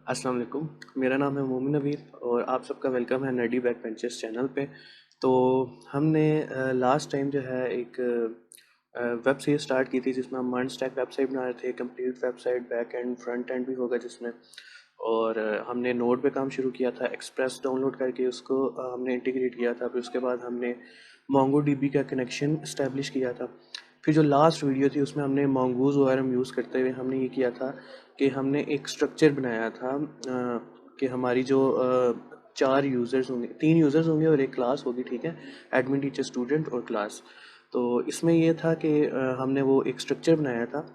अस्सलाम वालेकुम। मेरा नाम है मोमिन नवीद और आप सबका वेलकम है नर्डी बैक बेंचेस चैनल पे। तो हमने लास्ट टाइम जो है एक वेब सीरीज स्टार्ट की थी जिसमें हम मर्ज स्टैक वेबसाइट बना रहे थे। Complete website back and front end भी होगा जिसमें। और हमने नोड पे काम शुरू किया था, एक्सप्रेस डाउनलोड करके उसको हमने इंटीग्रेट किया था। फिर उसके बाद हमने मोंगो डीबी का कनेक्शन इस्टेब्लिश किया था। फिर जो लास्ट वीडियो थी उसमें हमने मोंगोज ORM यूज़ करते हुए हमने ये किया था कि हमने एक स्ट्रक्चर बनाया था कि हमारी जो चार यूज़र्स होंगे, तीन यूज़र्स होंगे और एक क्लास होगी, ठीक है। एडमिन, टीचर, स्टूडेंट और क्लास। तो इसमें ये था कि हमने वो एक स्ट्रक्चर बनाया था,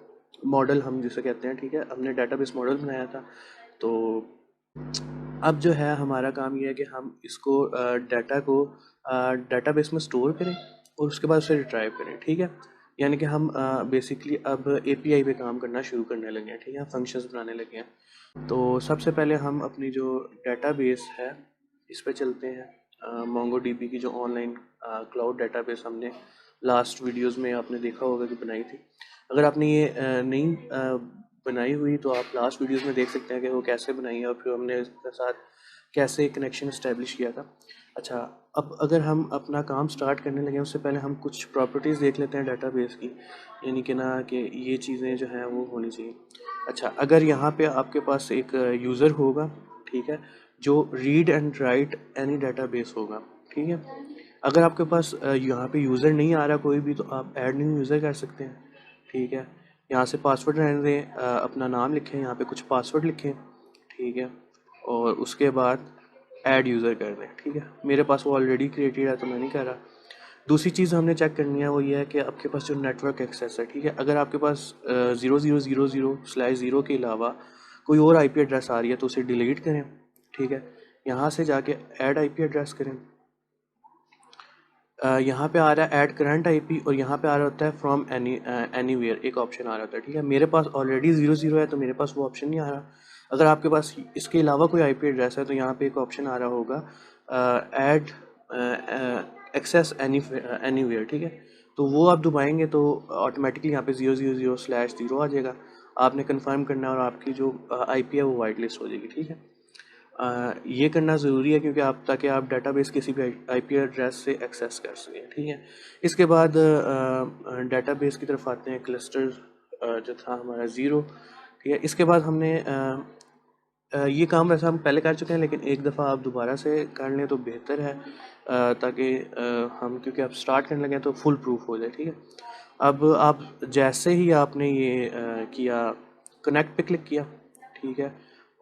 मॉडल हम जिसे कहते हैं, ठीक है। हमने डाटाबेस मॉडल बनाया था। तो अब जो है हमारा काम ये है कि हम इसको डाटा को डाटाबेस में स्टोर करें और उसके बाद उसे रिट्राइव करें, ठीक है। यानी कि हम बेसिकली अब API पे काम करना शुरू करने लगे हैं, ठीक है, फंक्शंस बनाने लगे हैं। तो सबसे पहले हम अपनी जो डाटाबेस है इस पे चलते हैं। मोंगो डीबी की जो ऑनलाइन क्लाउड डाटाबेस हमने लास्ट वीडियोस में आपने देखा होगा कि बनाई थी। अगर आपने ये नहीं बनाई हुई तो आप लास्ट वीडियोस में देख सकते हैं कि वो कैसे बनाई है और फिर हमने इसके साथ कैसे कनेक्शन इस्टेब्लिश किया था। अच्छा, अब अगर हम अपना काम स्टार्ट करने लगे उससे पहले हम कुछ प्रॉपर्टीज़ देख लेते हैं डाटाबेस की, यानी कि ना कि ये चीज़ें जो हैं वो होनी चाहिए। अच्छा, अगर यहाँ पे आपके पास एक यूज़र होगा, ठीक है, जो read and right any database होगा, ठीक है। अगर आपके पास यहाँ पे यूज़र नहीं आ रहा कोई भी तो आप ऐड न्यू यूज़र कर सकते हैं, ठीक है। यहाँ से पासवर्ड रहने दें, अपना नाम लिखें, यहाँ पे कुछ पासवर्ड लिखें, ठीक है। और उसके बाद ऐड यूज़र कर दें, ठीक है। मेरे पास वो ऑलरेडी क्रिएटेड है तो मैं नहीं कर रहा। दूसरी चीज़ हमने चेक करनी है वो ये है कि आपके पास जो नेटवर्क एक्सेस है, ठीक है। अगर आपके पास 0000/0 के अलावा कोई और IP एड्रेस आ रही है तो उसे डिलीट करें, ठीक है। यहाँ से जाके ऐड IP एड्रेस करें। यहाँ पे आ रहा है ऐड करंट IP और यहाँ पे आ रहा होता है फ्रॉम एनीवेयर, एक ऑप्शन आ रहा होता है, ठीक है। मेरे पास ऑलरेडी 00 है तो मेरे पास वो ऑप्शन नहीं आ रहा। अगर आपके पास इसके अलावा कोई IP एड्रेस है तो यहाँ पे एक ऑप्शन आ रहा होगा ऐड एक्सेस एनीवेयर, ठीक है। तो वो आप दबाएंगे तो ऑटोमेटिकली यहाँ पे 000/0 आ जाएगा। आपने कंफर्म करना है और आपकी जो IP है वो वाइट लिस्ट हो जाएगी, ठीक है। ये करना ज़रूरी है क्योंकि आप ताकि आप डाटाबेस किसी भी IP एड्रेस से एक्सेस कर सकें, ठीक है। इसके बाद डाटाबेस की तरफ आते हैं। क्लस्टर जो था हमारा 0, ठीक है। इसके बाद हमने ये काम वैसे हम पहले कर चुके हैं लेकिन एक दफ़ा आप दोबारा से कर लें तो बेहतर है, ताकि हम क्योंकि आप स्टार्ट करने लगे हैं तो फुल प्रूफ हो जाए, ठीक है। अब आप जैसे ही आपने ये किया, कनेक्ट पे क्लिक किया, ठीक है।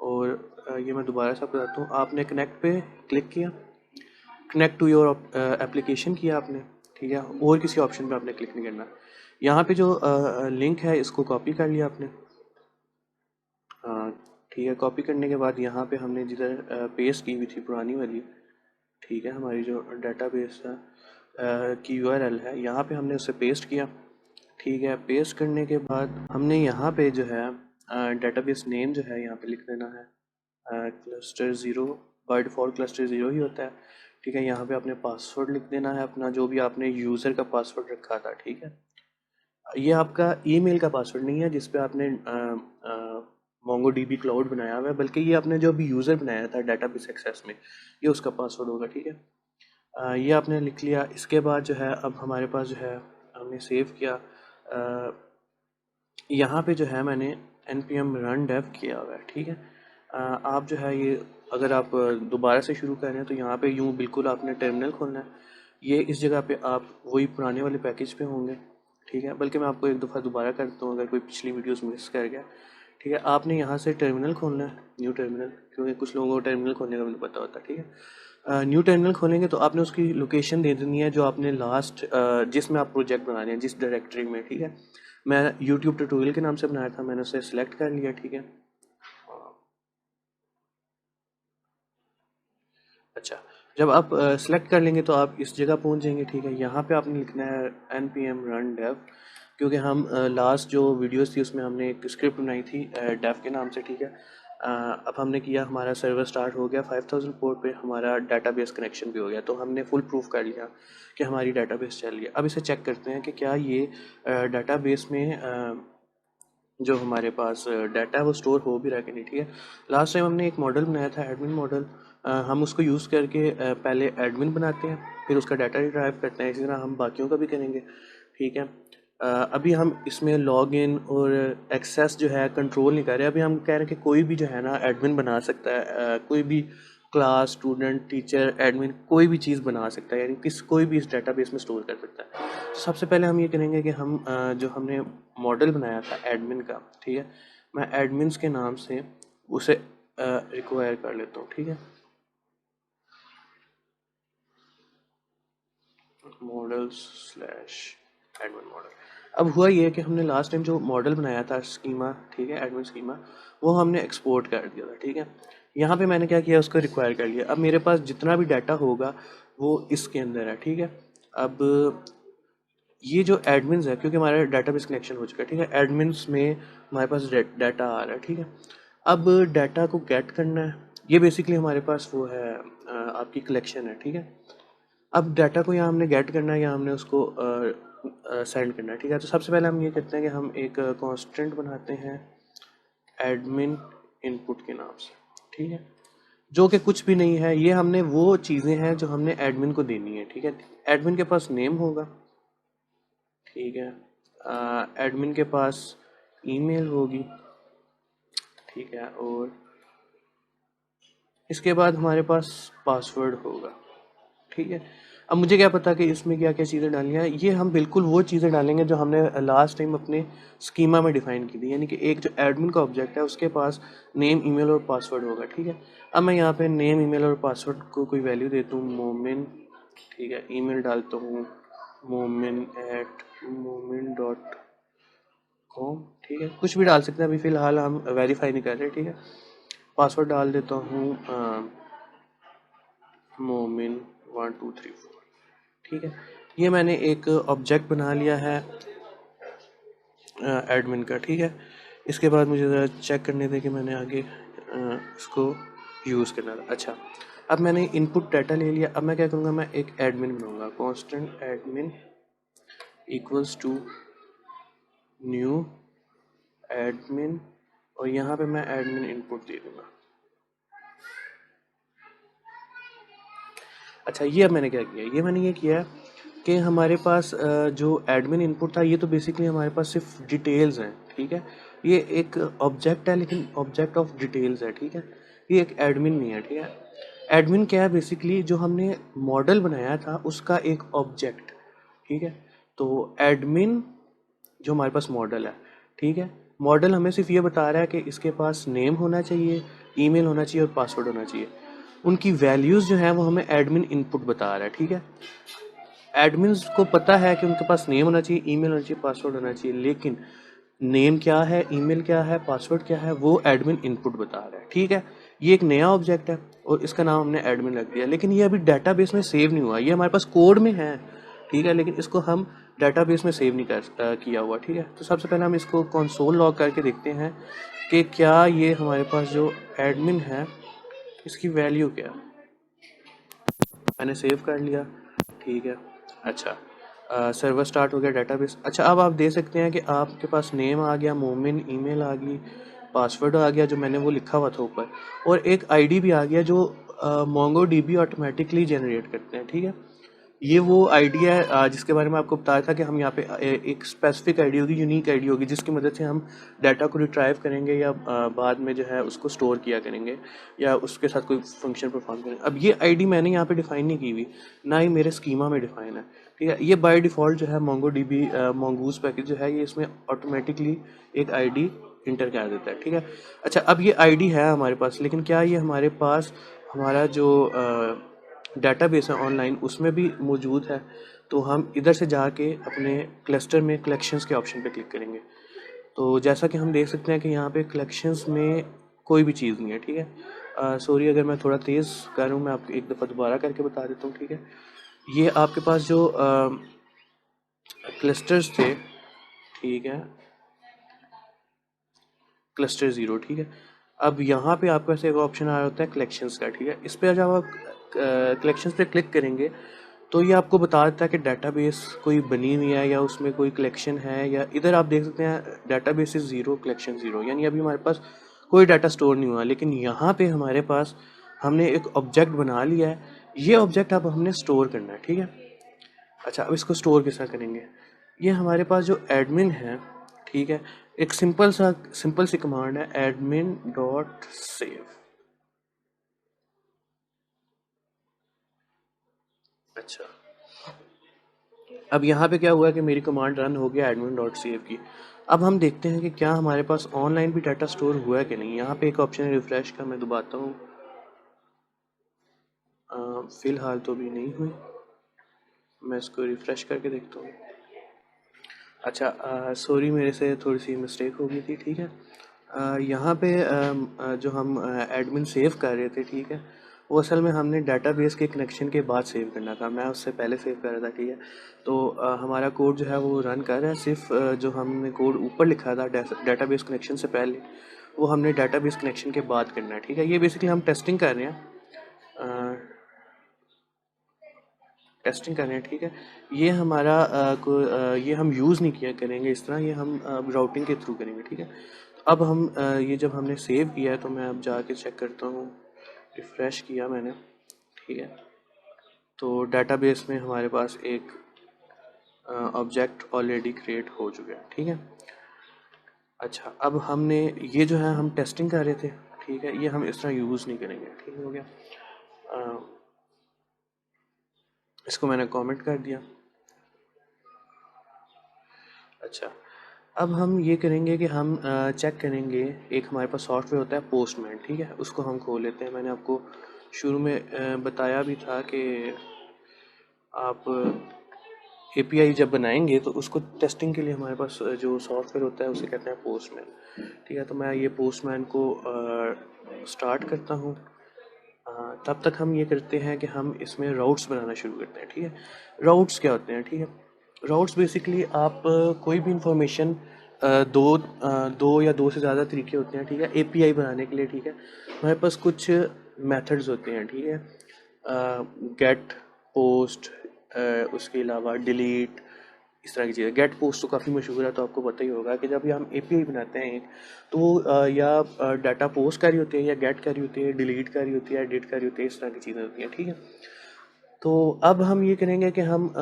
और ये मैं दोबारा से आपको बताता हूँ। आपने कनेक्ट पे क्लिक किया, कनेक्ट टू योर एप्लीकेशन किया आपने, ठीक है। और किसी ऑप्शन पे आपने क्लिक नहीं करना। यहाँ पे जो लिंक है इसको कॉपी कर लिया आपने, हाँ, ठीक है। कॉपी करने के बाद यहाँ पे हमने जिधर पेस्ट की हुई थी पुरानी वाली, ठीक है, हमारी जो डाटाबेस है की URL है, यहाँ पे हमने उसे पेस्ट किया, ठीक है। पेस्ट करने के बाद हमने यहाँ पे जो है डाटाबेस नेम जो है यहाँ पे लिख देना है क्लस्टर 0। बाय डिफ़ॉल्ट क्लस्टर 0 ही होता है, ठीक है। यहाँ पे आपने पासवर्ड लिख देना है अपना, जो भी आपने यूज़र का पासवर्ड रखा था, ठीक है। ये आपका ईमेल का पासवर्ड नहीं है जिस पे आपने मोंगो डीबी क्लाउड बनाया हुआ है, बल्कि ये आपने जो अभी यूज़र बनाया था डाटाबेस एक्सेस में, ये उसका पासवर्ड होगा, ठीक है। ये आपने लिख लिया। इसके बाद जो है अब हमारे पास जो है हमने सेव किया। यहाँ पे जो है मैंने npm run dev किया हुआ है, ठीक है। आप जो है ये अगर आप दोबारा से शुरू कर रहे हैं तो यहाँ पे यूँ बिल्कुल आपने टर्मिनल खोलना है। ये इस जगह पे आप वही पुराने वाले पैकेज पे होंगे, ठीक है। बल्कि मैं आपको एक दफ़ा दोबारा करता हूँ अगर कोई पिछली वीडियोस मिस कर गया, ठीक है। आपने यहाँ से टर्मिनल खोलना है, न्यू टर्मिनल, क्योंकि कुछ लोगों को टर्मिनल खोलने का भी नहीं पता होता, ठीक है। न्यू टर्मिनल खोलेंगे तो आपने उसकी लोकेशन दे देनी है जो आपने लास्ट जिसमें आप प्रोजेक्ट बना रहे हैं, जिस डायरेक्टरी में, ठीक है। मैं यूट्यूब ट्यूटोरियल के नाम से बनाया था, मैंने उसे सिलेक्ट कर लिया, ठीक है। अच्छा, जब आप सेलेक्ट कर लेंगे तो आप इस जगह पहुंच जाएंगे, ठीक है। यहाँ पे आपने लिखना है npm run dev, क्योंकि हम लास्ट जो वीडियोस थी उसमें हमने एक स्क्रिप्ट बनाई थी डेव के नाम से, ठीक है। अब हमने किया, हमारा सर्वर स्टार्ट हो गया 5000 पोर्ट पे, हमारा डाटाबेस कनेक्शन भी हो गया, तो हमने फुल प्रूफ कर लिया कि हमारी डाटाबेस चल रही है। अब इसे चेक करते हैं कि क्या ये डाटाबेस में जो हमारे पास डाटा है वो स्टोर हो भी रहा है कि नहीं, ठीक है। लास्ट टाइम हमने एक मॉडल बनाया था एडमिन मॉडल, हम उसको यूज़ करके पहले एडमिन बनाते हैं, फिर उसका डाटा रिट्राइव करते हैं। इसी तरह हम बाकियों का भी करेंगे, ठीक है। अभी हम इसमें लॉग इन और एक्सेस जो है कंट्रोल नहीं कर रहे। अभी हम कह रहे हैं कि कोई भी जो है ना एडमिन बना सकता है, कोई भी क्लास, स्टूडेंट, टीचर, एडमिन कोई भी चीज़ बना सकता है, यानी कोई भी इस डाटाबेस में स्टोर कर सकता है। तो सबसे पहले हम ये करेंगे कि हम जो हमने मॉडल बनाया था एडमिन का, ठीक है, मैं एडमिन्स के नाम से उसे रिक्वायर कर लेता हूँ, ठीक है। Models slash admin model. अब हुआ ये है कि हमने लास्ट टाइम जो मॉडल बनाया था स्कीमा, ठीक है, एडमिन स्कीमा, वो हमने एक्सपोर्ट कर दिया था, ठीक है। यहाँ पे मैंने क्या किया, उसको रिक्वायर कर लिया। अब मेरे पास जितना भी डाटा होगा वो इसके अंदर है, ठीक है। अब ये जो एडमिन्स है, क्योंकि हमारा डाटाबेस कनेक्शन हो चुका है, ठीक है, एडमिन्स में हमारे पास डाटा आ रहा है, ठीक है। अब डाटा को गेट करना है, ये बेसिकली हमारे पास वो है आपकी कलेक्शन है, ठीक है। अब डाटा को यहाँ हमने गेट करना है या हमने उसको सेंड करना है, ठीक है। तो सबसे पहले हम ये करते हैं कि हम एक कांस्टेंट बनाते हैं एडमिन इनपुट के नाम से, ठीक है, जो कि कुछ भी नहीं है। ये हमने वो चीज़ें हैं जो हमने एडमिन को देनी है, ठीक है। एडमिन के पास नेम होगा, ठीक है, एडमिन के पास ईमेल होगी, ठीक है, और इसके बाद हमारे पास पासवर्ड होगा, ठीक है। अब मुझे क्या पता कि इसमें क्या क्या चीज़ें डालनी है, ये हम बिल्कुल वो चीज़ें डालेंगे जो हमने लास्ट टाइम अपने स्कीमा में डिफाइन की थी, यानी कि एक जो एडमिन का ऑब्जेक्ट है उसके पास नेम, ईमेल और पासवर्ड होगा, ठीक है। अब मैं यहाँ पे नेम, ईमेल और पासवर्ड को कोई वैल्यू देता हूँ मोमिन, ठीक है, ईमेल डालता हूँ momin@momin.com, ठीक है, कुछ भी डाल सकते हैं, अभी फ़िलहाल हम वेरीफाई नहीं कर रहे, ठीक है। पासवर्ड डाल देता हूँ momin1234, ठीक है। ये मैंने एक ऑब्जेक्ट बना लिया है एडमिन का, ठीक है। इसके बाद मुझे ज़रा चेक करने दें कि मैंने आगे इसको यूज़ करना था। अच्छा, अब मैंने इनपुट डाटा ले लिया। अब मैं क्या करूँगा, मैं एक एडमिन बनाऊँगा, constant admin equals to new admin, और यहाँ पे मैं एडमिन इनपुट दे दूँगा। अच्छा, ये अब मैंने क्या किया, ये मैंने ये किया कि हमारे पास जो एडमिन इनपुट था, ये तो बेसिकली हमारे पास सिर्फ डिटेल्स हैं, ठीक है। ये एक ऑब्जेक्ट है, लेकिन ऑब्जेक्ट ऑफ डिटेल्स है, ठीक है। ये एक एडमिन नहीं है, ठीक है। एडमिन क्या है, बेसिकली जो हमने मॉडल बनाया था उसका एक ऑब्जेक्ट, ठीक है। तो एडमिन जो हमारे पास मॉडल है, ठीक है, मॉडल हमें सिर्फ ये बता रहा है कि इसके पास नेम होना चाहिए, ईमेल होना चाहिए और पासवर्ड होना चाहिए। उनकी वैल्यूज़ जो हैं वो हमें एडमिन इनपुट बता रहा है, ठीक है। एडमिन्स को पता है कि उनके पास नेम होना चाहिए, ईमेल होना चाहिए, पासवर्ड होना चाहिए, लेकिन नेम क्या है, ईमेल क्या है, पासवर्ड क्या है, वो एडमिन इनपुट बता रहा है, ठीक है। ये एक नया ऑब्जेक्ट है और इसका नाम हमने एडमिन रख दिया, लेकिन ये अभी डाटाबेस में सेव नहीं हुआ। ये हमारे पास कोड में है, ठीक है, लेकिन इसको हम डाटाबेस में सेव नहीं किया हुआ, ठीक है। तो सबसे पहले हम इसको कंसोल लॉग करके देखते हैं कि क्या ये हमारे पास जो एडमिन है इसकी वैल्यू क्या है। मैंने सेव कर लिया, ठीक है। अच्छा, सर्वर स्टार्ट हो गया, डाटाबेस। अच्छा, अब आप दे सकते हैं कि आपके पास नेम आ गया, मोमिन, ईमेल आ गई, पासवर्ड आ गया जो मैंने वो लिखा हुआ था ऊपर, और एक आईडी भी आ गया जो मोंगो डीबी ऑटोमेटिकली जनरेट करते हैं, ठीक है। ये वो आईडी है जिसके बारे में आपको बताया था कि हम यहाँ पे एक स्पेसिफिक आईडी होगी, यूनिक आईडी होगी, जिसकी मदद से हम डाटा को रिट्राइव करेंगे या बाद में जो है उसको स्टोर किया करेंगे या उसके साथ कोई फंक्शन परफॉर्म करेंगे। अब ये आईडी मैंने यहाँ पे डिफाइन नहीं की हुई, ना ही मेरे स्कीमा में डिफाइन है, ठीक है। ये बाय डिफ़ॉल्ट जो है मोंगो डीबी मोंगूज पैकेज जो है ये इसमें ऑटोमेटिकली एक आईडी इंटर कर देता है, ठीक है। अच्छा, अब ये आईडी है हमारे पास, लेकिन क्या ये हमारे पास हमारा जो डेटाबेस है ऑनलाइन उसमें भी मौजूद है? तो हम इधर से जाके अपने क्लस्टर में कलेक्शंस के ऑप्शन पे क्लिक करेंगे। तो जैसा कि हम देख सकते हैं कि यहाँ पे कलेक्शंस में कोई भी चीज़ नहीं है, ठीक है। सॉरी अगर मैं थोड़ा तेज़ कर रहा हूँ, मैं आपको एक दफ़ा दोबारा करके बता देता हूँ, ठीक है। ये आपके पास जो क्लस्टर्स थे, ठीक है, क्लस्टर ज़ीरो, ठीक है। अब यहाँ पे आपके पास एक ऑप्शन आ रहा होता है कलेक्शंस का, ठीक है। इस पे जब आप कलेक्शंस पे क्लिक करेंगे तो ये आपको बता देता है कि डेटाबेस कोई बनी हुई है या उसमें कोई कलेक्शन है, या इधर आप देख सकते हैं database is zero collection zero, यानी अभी हमारे पास कोई डाटा स्टोर नहीं हुआ। लेकिन यहाँ पे हमारे पास हमने एक ऑब्जेक्ट बना लिया है, ये ऑब्जेक्ट अब हमने स्टोर करना है, ठीक है। अच्छा, अब इसको स्टोर कैसा करेंगे? ये हमारे पास जो एडमिन है, ठीक है, एक सिंपल सी कमांड है एडमिन डॉट सेव। अच्छा, अब यहाँ पे क्या हुआ कि मेरी कमांड रन हो गया एडमिन डॉट सेव की। अब हम देखते हैं कि क्या हमारे पास ऑनलाइन भी डाटा स्टोर हुआ है कि नहीं। यहाँ पे एक ऑप्शन है रिफ्रेश का, मैं दबाता हूँ। फ़िलहाल तो भी नहीं हुई, मैं इसको रिफ्रेश करके देखता हूँ। अच्छा, सॉरी, मेरे से थोड़ी सी मिस्टेक हो गई थी, ठीक है। यहाँ पे जो हम एडमिन सेव कर रहे थे, ठीक है, वो असल में हमने डेटाबेस के कनेक्शन के बाद सेव करना था, मैं उससे पहले सेव कर रहा था, ठीक है। तो हमारा कोड जो है वो रन कर रहा है, सिर्फ जो हमने कोड ऊपर लिखा था डेटाबेस कनेक्शन से पहले, वो हमने डेटाबेस कनेक्शन के बाद करना है, ठीक है। ये बेसिकली हम टेस्टिंग कर रहे हैं, टेस्टिंग कर रहे हैं, ठीक है। ये हमारा ये हम यूज़ नहीं किया करेंगे इस तरह, ये हम राउटिंग के थ्रू करेंगे, ठीक है। अब हम ये जब हमने सेव किया है तो मैं अब जाके चेक करता हूँ, रिफ़्रेश किया मैंने, ठीक है। तो डेटाबेस में हमारे पास एक ऑब्जेक्ट ऑलरेडी क्रिएट हो चुका है, ठीक है। अच्छा, अब हमने ये जो है हम टेस्टिंग कर रहे थे, ठीक है, ये हम इस तरह यूज़ नहीं करेंगे, ठीक हो गया। अ, इसको मैंने कमेंट कर दिया। अच्छा, अब हम ये करेंगे कि हम चेक करेंगे, एक हमारे पास सॉफ्टवेयर होता है पोस्टमैन, ठीक है, उसको हम खोल लेते हैं। मैंने आपको शुरू में बताया भी था कि आप एपीआई जब बनाएंगे तो उसको टेस्टिंग के लिए हमारे पास जो सॉफ्टवेयर होता है उसे कहते हैं पोस्टमैन, ठीक है। तो मैं ये पोस्टमैन को स्टार्ट करता हूँ। तब तक हम ये करते हैं कि हम इसमें राउट्स बनाना शुरू करते हैं, ठीक है। राउट्स क्या होते हैं, ठीक है। राउट्स बेसिकली आप कोई भी इंफॉर्मेशन दो या दो से ज़्यादा तरीके होते हैं, ठीक है, एपीआई बनाने के लिए, ठीक है। हमारे पास कुछ मेथड्स होते हैं, ठीक है, गेट, पोस्ट, उसके अलावा डिलीट, इस तरह की चीज़ें। गेट पोस्ट तो काफ़ी मशहूर है, तो आपको पता ही होगा कि जब हम एपीआई बनाते हैं एक, तो वो या डाटा पोस्ट कर रही होती है, या गेट कर रही होती है, डिलीट कर रही होती है, एडिट कर रही होती है, इस तरह की चीज़ें होती हैं, ठीक है। तो अब हम ये करेंगे कि हम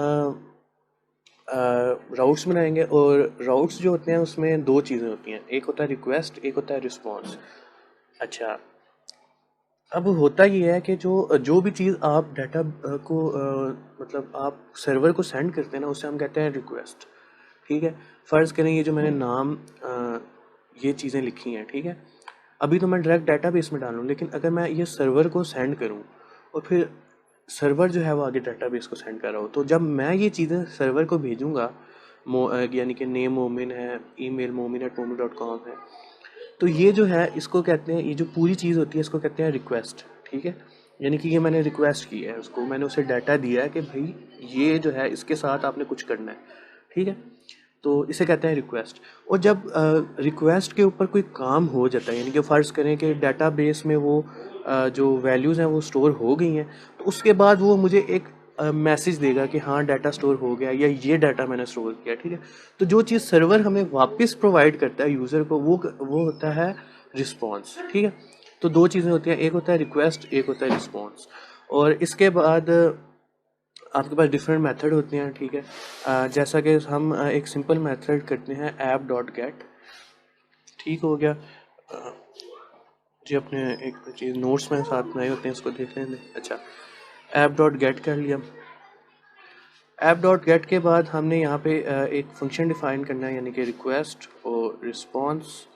राउट्स बनाएंगे, और राउट्स जो होते हैं उसमें दो चीज़ें होती हैं, एक होता है रिक्वेस्ट, एक होता है रिस्पॉन्स। अच्छा, अब होता ये है कि जो जो भी चीज़ आप डाटा को मतलब आप सर्वर को सेंड करते हैं ना, उसे हम कहते हैं रिक्वेस्ट, ठीक है। फ़र्ज़ करें ये जो मैंने नाम ये चीज़ें लिखी हैं, ठीक है, अभी तो मैं डायरेक्ट डाटाबेस में डालूँ, लेकिन अगर मैं ये सर्वर को सेंड करूँ और फिर सर्वर जो है वो आगे डाटाबेस को सेंड कर रहा हो, तो जब मैं ये चीज़ें सर्वर को भेजूँगा, यानी कि नेम मोमिन है, ईमेल momin@momin.com है, तो ये जो है इसको कहते हैं, ये जो पूरी चीज़ होती है इसको कहते हैं रिक्वेस्ट, ठीक है। यानी कि ये मैंने रिक्वेस्ट की है उसको, मैंने उसे डाटा दिया है कि भाई ये जो है इसके साथ आपने कुछ करना है, ठीक है। तो इसे कहते हैं रिक्वेस्ट। और जब रिक्वेस्ट के ऊपर कोई काम हो जाता है, यानी कि फ़र्ज़ करें कि डाटाबेस में वो जो वैल्यूज़ हैं वो स्टोर हो गई हैं, तो उसके बाद वो मुझे एक मैसेज देगा कि हाँ डाटा स्टोर हो गया, या ये डाटा मैंने स्टोर किया, ठीक है। तो जो चीज़ सर्वर हमें वापस प्रोवाइड करता है यूज़र को, वो होता है रिस्पॉन्स, ठीक है। तो दो चीज़ें होती हैं, एक होता है रिक्वेस्ट, एक होता है रिस्पॉन्स। और इसके बाद आपके पास डिफरेंट मेथड होते हैं, ठीक है। जैसा कि हम एक सिंपल मेथड करते हैं ऐप डॉट गेट, ठीक हो गया। जी, अपने एक चीज़ नोट्स में साथ बनाए होते हैं, उसको देख लें। अच्छा, ऐप डॉट गेट कर लिया। ऐप डॉट गेट के बाद हमने यहाँ पे एक फंक्शन डिफाइन करना है, यानी कि रिक्वेस्ट और रिस्पॉन्स,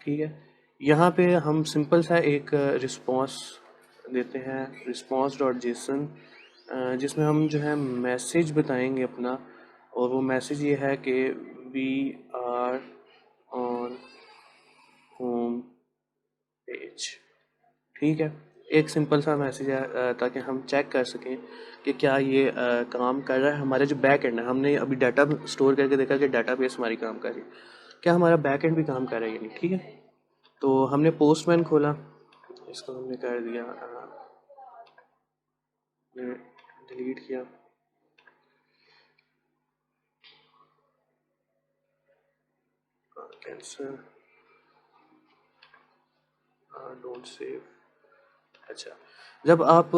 ठीक है। यहाँ पे हम सिंपल सा एक रिस्पॉन्स देते हैं, रिस्पॉन्स डॉट जेसन, जिसमें हम जो है मैसेज बताएंगे अपना, और वो मैसेज ये है कि we are on home page, ठीक है। एक सिंपल सा मैसेज है, ताकि हम चेक कर सकें कि क्या ये काम कर रहा है। हमारे जो बैक एंड है, हमने अभी डाटा स्टोर करके देखा कि डाटा बेस हमारी काम कर रही है, क्या हमारा बैक एंड भी काम कर रहा है या नहीं, ठीक है। तो हमने पोस्टमैन खोला, इसको हमने कर दिया डिलीट किया, कैंसिल, डोंट सेव। अच्छा, जब आप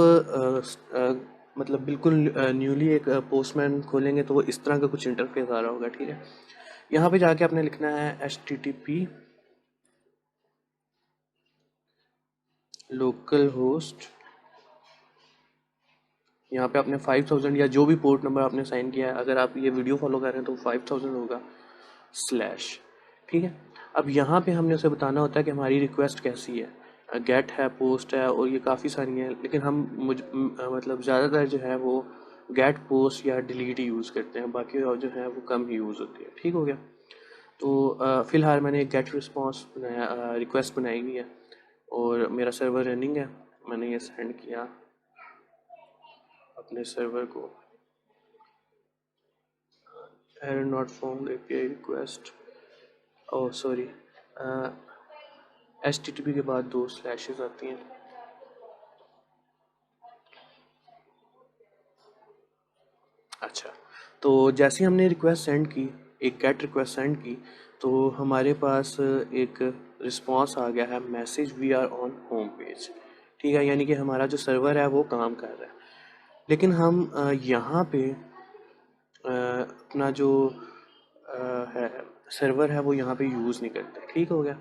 मतलब बिल्कुल न्यूली एक पोस्टमैन खोलेंगे तो वो इस तरह का कुछ इंटरफेस आ रहा होगा, ठीक है। यहाँ पे जाके आपने लिखना है HTTP लोकल होस्ट, यहाँ पे आपने 5000 या जो भी पोर्ट नंबर आपने साइन किया है, अगर आप ये वीडियो फॉलो कर रहे हैं तो 5000 होगा, स्लैश, ठीक है। अब यहाँ पे हमने उसे बताना होता है कि हमारी रिक्वेस्ट कैसी है, गेट है, पोस्ट है, और ये काफ़ी सारी हैं, लेकिन हम मतलब ज़्यादातर जो है वो गेट, पोस्ट या डिलीट ही यूज़ करते हैं, बाकी और जो है वो कम ही यूज़ होती है, ठीक हो गया। तो फ़िलहाल मैंने एक गेट रिस्पॉन्स बनाया, रिक्वेस्ट बनाई हुई है, और मेरा सर्वर रनिंग है। मैंने ये सेंड किया अपने सर्वर को, error not found API request, oh sorry, HTTP के बाद 2 स्लैशेस आती हैं। अच्छा, तो जैसे ही हमने रिक्वेस्ट सेंड की, एक गेट रिक्वेस्ट सेंड की, तो हमारे पास एक रिस्पॉन्स आ गया है, message we are on home page, ठीक है, यानी कि हमारा जो सर्वर है वो काम कर रहा है। लेकिन हम यहाँ पे अपना जो है सर्वर है वो यहाँ पे यूज़ नहीं करते, ठीक हो गया।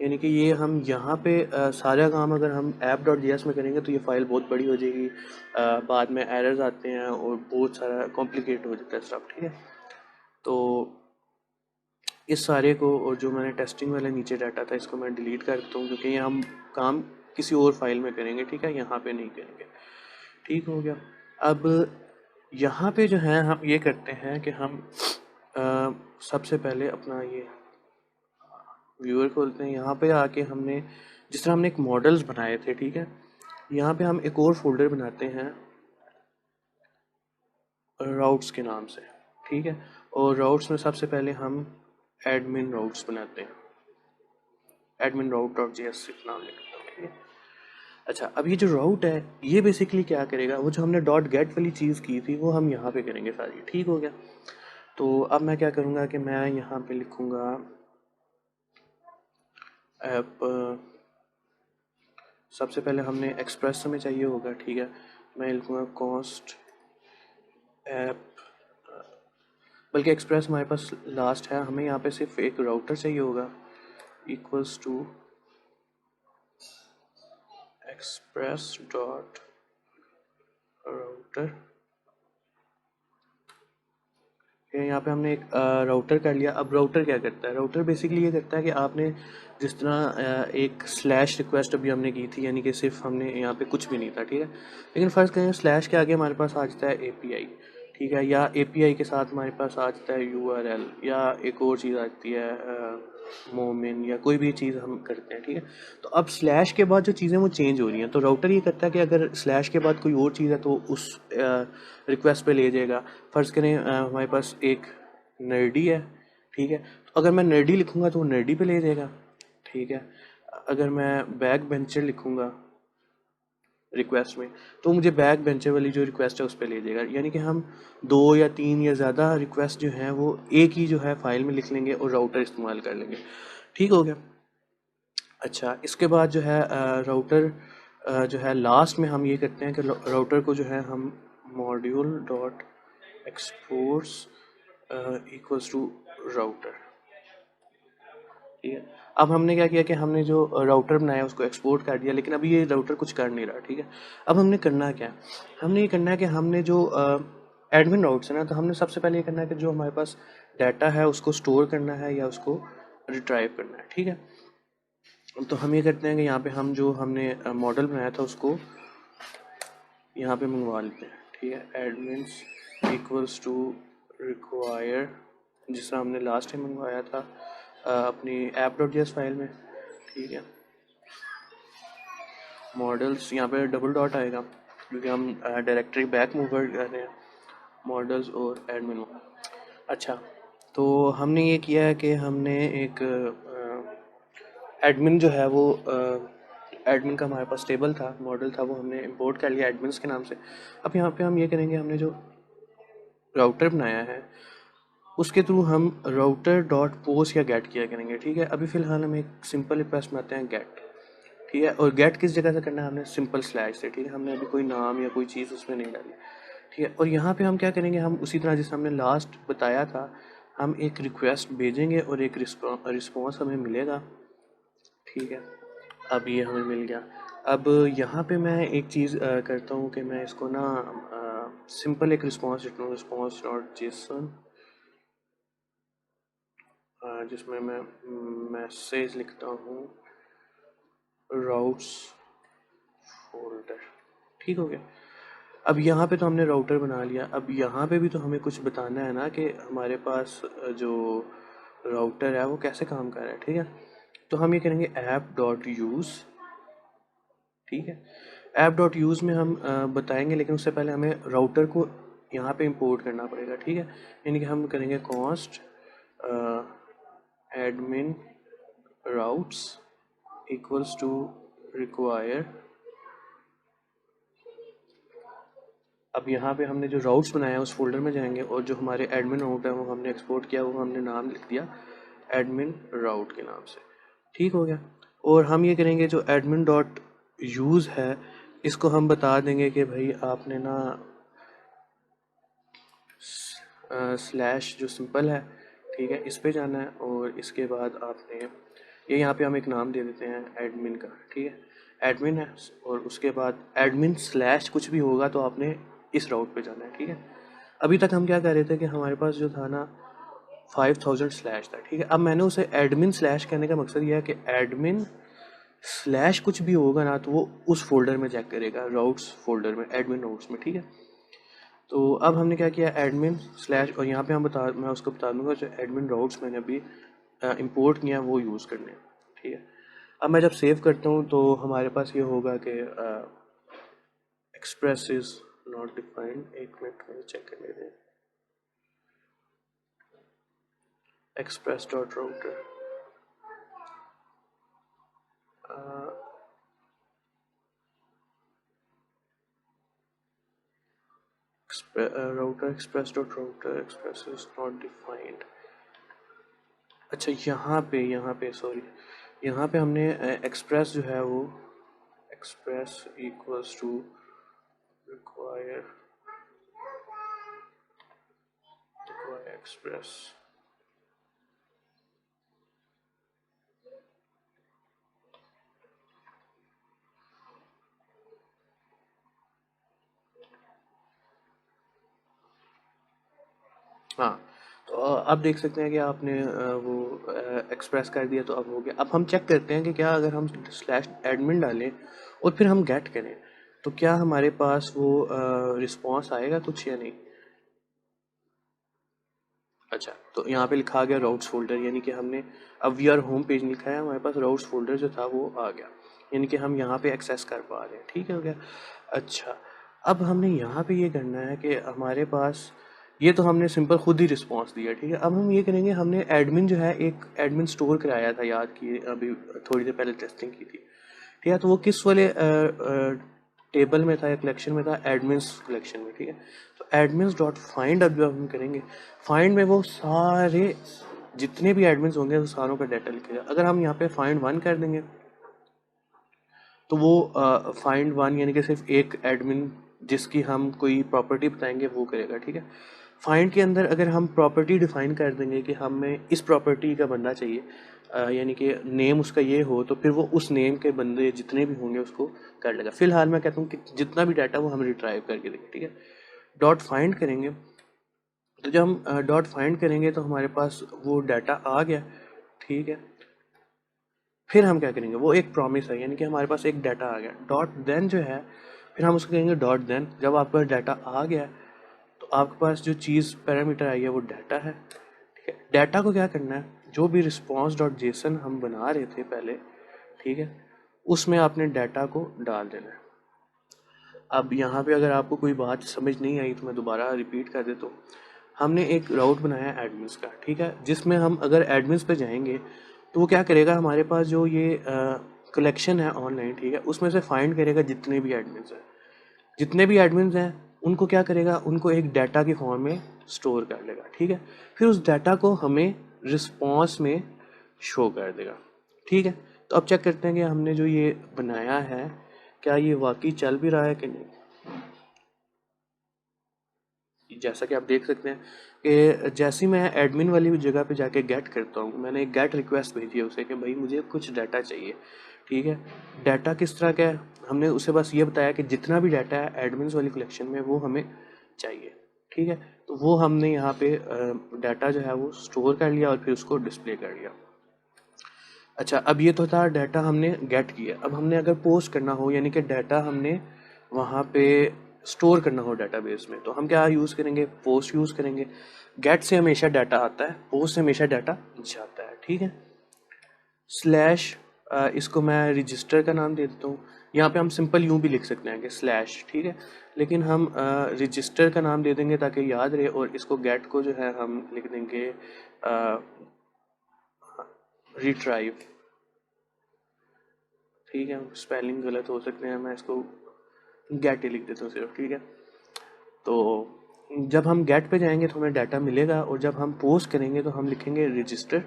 यानी कि ये हम यहाँ पे सारा काम अगर हम app.js में करेंगे तो ये फ़ाइल बहुत बड़ी हो जाएगी, बाद में एरर्स आते हैं और बहुत सारा कॉम्प्लिकेट हो जाता है सब, ठीक है। तो इस सारे को, और जो मैंने टेस्टिंग वाला नीचे डाटा था, इसको मैं डिलीट कर देता हूँ, क्योंकि ये हम काम किसी और फाइल में करेंगे, ठीक है, यहाँ पे नहीं करेंगे, ठीक हो गया। अब यहाँ पे जो है हम ये करते हैं कि हम सबसे पहले अपना ये व्यूअर खोलते हैं। यहाँ पे आके हमने जिस तरह हमने एक मॉडल्स बनाए थे, ठीक है, यहाँ पे हम एक और फोल्डर बनाते हैं राउट्स के नाम से, ठीक है। और राउट्स में सबसे पहले हम एडमिन राउट्स बनाते हैं, एडमिन राउट डॉट JS नाम लिखते हैं, ठीक है। अच्छा, अब ये जो राउट है ये बेसिकली क्या करेगा, वो जो हमने डॉट गेट वाली चीज़ की थी वो हम यहाँ पे करेंगे सारी, ठीक हो गया। तो अब मैं क्या करूँगा कि मैं यहाँ पे लिखूँगा ऐप, सबसे पहले हमने एक्सप्रेस हमें चाहिए होगा, ठीक है। मैं लिखूँगा कॉस्ट ऐप, बल्कि एक्सप्रेस हमारे पास लास्ट है, हमें यहाँ पे सिर्फ एक राउटर चाहिए होगा, equals to express dot router. यहाँ पे हमने एक राउटर कर लिया। अब राउटर क्या करता है, राउटर बेसिकली ये करता है कि आपने जिस तरह एक स्लैश रिक्वेस्ट अभी हमने की थी, यानी कि सिर्फ हमने यहाँ पे कुछ भी नहीं था, ठीक है, लेकिन फ़र्ज़ करें स्लैश के आगे हमारे पास आ जाता है API, ठीक है, या API के साथ हमारे पास आ जाता है URL, या एक और चीज़ आती है मोमिन, या कोई भी चीज़ हम करते हैं, ठीक है। तो अब स्लैश के बाद जो चीज़ें वो चेंज हो रही हैं, तो राउटर ये करता है कि अगर स्लैश के बाद कोई और चीज़ है तो उस रिक्वेस्ट पे ले जाएगा। फ़र्ज़ करें हमारे पास एक नर्डी है, ठीक है, तो अगर मैं नर्डी लिखूँगा तो वो नर्डी पे ले जाएगा, ठीक है। अगर मैं बैक बेंचर लिखूँगा रिक्वेस्ट में, तो मुझे बैक बेंचर वाली जो रिक्वेस्ट है उस पर ले जाएगा, यानी कि हम 2 या 3 या ज़्यादा रिक्वेस्ट जो हैं वो एक ही जो है फाइल में लिख लेंगे और राउटर इस्तेमाल कर लेंगे, ठीक हो गया। अच्छा, इसके बाद जो है राउटर जो है लास्ट में हम ये करते हैं कि राउटर को जो है हम module dot exports equals to router, ठीक है। अब हमने क्या किया कि हमने जो राउटर बनाया उसको एक्सपोर्ट कर दिया, लेकिन अभी ये राउटर कुछ कर नहीं रहा, ठीक है। अब हमने करना क्या है, हमने ये करना है कि हमने जो एडमिन राउट्स है ना, तो हमने सबसे पहले ये करना है कि जो हमारे पास डाटा है उसको स्टोर करना है या उसको रिट्राइव करना है, ठीक है। तो हम ये करते हैं कि यहाँ पे हम जो हमने मॉडल बनाया था उसको यहाँ पे मंगवा लेते हैं, ठीक है। एडमिन्स इक्वल्स टू रिक्वायर, जिस तरह हमने लास्ट टाइम मंगवाया था अपनी app.js फाइल में, ठीक है। मॉडल्स यहाँ पे डबल डॉट आएगा क्योंकि हम डायरेक्टरी बैक मूवर कर रहे हैं, मॉडल्स और एडमिन। अच्छा, तो हमने ये किया है कि हमने एक एडमिन जो है वो एडमिन का हमारे पास टेबल था, मॉडल था, वो हमने इंपोर्ट कर लिया एडमिन्स के नाम से। अब यहाँ पे हम ये करेंगे, हमने जो राउटर बनाया है उसके थ्रू हम राउटर डॉट पोस्ट या गेट किया करेंगे, ठीक है। अभी फ़िलहाल हम एक सिंपल रिक्वेस्ट बनाते हैं गेट, ठीक है। और गेट किस जगह से करना है, हमने सिंपल स्लैश से, ठीक है। हमने अभी कोई नाम या कोई चीज़ उसमें नहीं डाली, ठीक है। और यहाँ पे हम क्या करेंगे, हम उसी तरह जैसे हमने लास्ट बताया था, हम एक रिक्वेस्ट भेजेंगे और एक रिस्पॉन्स हमें मिलेगा, ठीक है। अब ये हमें मिल गया। अब यहाँ पे मैं एक चीज़ करता हूँ कि मैं इसको ना सिंपल एक रिस्पॉन्स लिखता हूँ, रिस्पॉन्स डॉट जेसन, जिसमें मैं मैसेज लिखता हूँ राउट्स फोल्डर, ठीक हो गया। अब यहाँ पे तो हमने राउटर बना लिया। अब यहाँ पे भी तो हमें कुछ बताना है ना कि हमारे पास जो राउटर है वो कैसे काम कर रहा है, ठीक है। तो हम ये करेंगे ऐप डॉट यूज़, ठीक है। ऐप डॉट यूज़ में हम बताएंगे, लेकिन उससे पहले हमें राउटर को यहाँ पे इंपोर्ट करना पड़ेगा, ठीक है। यानी कि हम करेंगे const admin routes equals to require. अब यहाँ पे हमने जो राउट्स बनाया है उस फोल्डर में जाएंगे और जो हमारे एडमिन राउट है वो हमने एक्सपोर्ट किया, वो हमने नाम लिख दिया एडमिन राउट के नाम से, ठीक हो गया। और हम ये करेंगे जो एडमिन डॉट यूज़ है इसको हम बता देंगे कि भाई आपने ना स्लैश जो सिंपल है, ठीक है, इस पे जाना है। और इसके बाद आपने ये यहाँ पे हम एक नाम दे देते हैं एडमिन का, ठीक है, एडमिन है। और उसके बाद एडमिन स्लैश कुछ भी होगा तो आपने इस राउट पे जाना है, ठीक है। अभी तक हम क्या कर रहे थे कि हमारे पास जो था ना 5000 स्लैश था, ठीक है। अब मैंने उसे एडमिन स्लैश कहने का मकसद यह है कि एडमिन स्लैश कुछ भी होगा ना तो वो उस फोल्डर में चेक करेगा, राउट्स फोल्डर में, एडमिन राउट्स में, ठीक है। तो अब हमने क्या किया, एडमिन स्लैश, और यहाँ पे मैं उसको बता दूंगा जो एडमिन राउट्स मैंने अभी इंपोर्ट किया वो यूज़ करने हैं, ठीक है। अब मैं जब सेव करता हूँ तो हमारे पास ये होगा कि एक्सप्रेस इज नॉट डिफाइंड। एक मिनट में चेक करने दें, express dot router, router express dot router express is not defined. अच्छा, यहाँ पे सॉरी, यहाँ पे हमने एक्सप्रेस जो है वो express equals to require express. हाँ, तो अब देख सकते हैं कि आपने वो एक्सप्रेस कर दिया, तो अब हो गया। अब हम चेक करते हैं कि क्या अगर हम स्लैश एडमिन डालें और फिर हम गेट करें तो क्या हमारे पास वो रिस्पॉन्स आएगा कुछ या नहीं। अच्छा, तो यहाँ पे लिखा आ गया राउट्स फोल्डर, यानी कि हमने अब वी आर होम पेज लिखा है, हमारे पास राउट्स फोल्डर जो था वो आ गया, यानी कि हम यहाँ पे एक्सेस कर पा रहे हैं, ठीक है, हो गया। अच्छा, अब हमने यहाँ पे ये करना है कि हमारे पास ये तो हमने सिंपल खुद ही रिस्पॉन्स दिया, ठीक है। अब हम ये करेंगे, हमने एडमिन जो है एक एडमिन स्टोर कराया था, याद किए अभी थोड़ी देर पहले टेस्टिंग की थी, ठीक है। तो वो किस वाले टेबल में था या कलेक्शन में था, एडमिन्स कलेक्शन में, ठीक है। तो एडमिन्स डॉट फाइंड अब जब हम करेंगे, फाइंड में वो सारे जितने भी एडमिन्स होंगे वो सारों का डाटा लिखेगा। अगर हम यहाँ पे फाइंड वन कर देंगे तो वो फाइंड वन यानी कि सिर्फ एक एडमिन जिसकी हम कोई प्रॉपर्टी बताएंगे वो करेगा, ठीक है। फाइंड के अंदर अगर हम प्रॉपर्टी डिफाइन कर देंगे कि हमें इस प्रॉपर्टी का बंदा चाहिए, यानी कि नेम उसका ये हो, तो फिर वो उस नेम के बंदे जितने भी होंगे उसको कर लेगा। फिलहाल मैं कहता हूँ कि जितना भी डाटा वो हम रिट्राइव करके देंगे, ठीक है। डॉट फाइंड करेंगे, तो जब हम डॉट फाइंड करेंगे तो हमारे पास वो डाटा आ गया, ठीक है। फिर हम क्या करेंगे, वो एक प्रॉमिस है, यानी कि हमारे पास एक डाटा आ गया। डॉट देन जो है, फिर हम उसको कहेंगे डॉट देन, जब आपका डाटा आ गया तो आपके पास जो चीज़ पैरामीटर आई है वो डाटा है, ठीक है। डाटा को क्या करना है, जो भी रिस्पॉन्स डॉट जेसन हम बना रहे थे पहले, ठीक है, उसमें आपने डाटा को डाल देना है। अब यहाँ पे अगर आपको कोई बात समझ नहीं आई तो मैं दोबारा रिपीट कर देता हूँ। हमने एक राउट बनाया है एडमिन्स का, ठीक है, जिसमें हम अगर एडमिन्स पे जाएंगे तो वो क्या करेगा, हमारे पास जो ये कलेक्शन है ऑनलाइन, ठीक है, उसमें से फाइंड करेगा जितने भी एडमिन्स हैं, जितने भी एडमिन्स हैं उनको क्या करेगा, उनको एक डाटा की फॉर्म में स्टोर कर लेगा, ठीक है। फिर उस डाटा को हमें रिस्पॉन्स में शो कर देगा, ठीक है। तो अब चेक करते हैं कि हमने जो ये बनाया है क्या ये वाकई चल भी रहा है कि नहीं। जैसा कि आप देख सकते हैं कि जैसे ही मैं एडमिन वाली जगह पे जाके गेट करता हूँ, मैंने एक गेट रिक्वेस्ट भेजी है उसे कि भाई मुझे कुछ डाटा चाहिए, ठीक है। डाटा किस तरह का है, हमने उसे बस ये बताया कि जितना भी डाटा है एडमिन्स वाली कलेक्शन में वो हमें चाहिए, ठीक है। तो वो हमने यहाँ पे डाटा जो है वो स्टोर कर लिया और फिर उसको डिस्प्ले कर लिया। अच्छा, अब ये तो था डाटा हमने गेट किया। अब हमने अगर पोस्ट करना हो, यानी कि डाटा हमने वहाँ पे स्टोर करना हो डेटाबेस में, तो हम क्या यूज़ करेंगे, पोस्ट यूज़ करेंगे। गेट से हमेशा डाटा आता है, पोस्ट से हमेशा डाटा जाता है, ठीक है। स्लैश, इसको मैं रजिस्टर का नाम दे देता हूँ। यहाँ पे हम सिंपल यूँ भी लिख सकते हैं कि स्लैश, ठीक है, लेकिन हम रजिस्टर का नाम दे देंगे ताकि याद रहे। और इसको गेट को जो है हम लिख देंगे रिट्राइव, ठीक है। स्पेलिंग गलत हो सकते हैं, मैं इसको गेट ही लिख देता हूँ सिर्फ, ठीक है। तो जब हम गेट पे जाएंगे तो हमें डाटा मिलेगा, और जब हम पोस्ट करेंगे तो हम लिखेंगे रजिस्टर,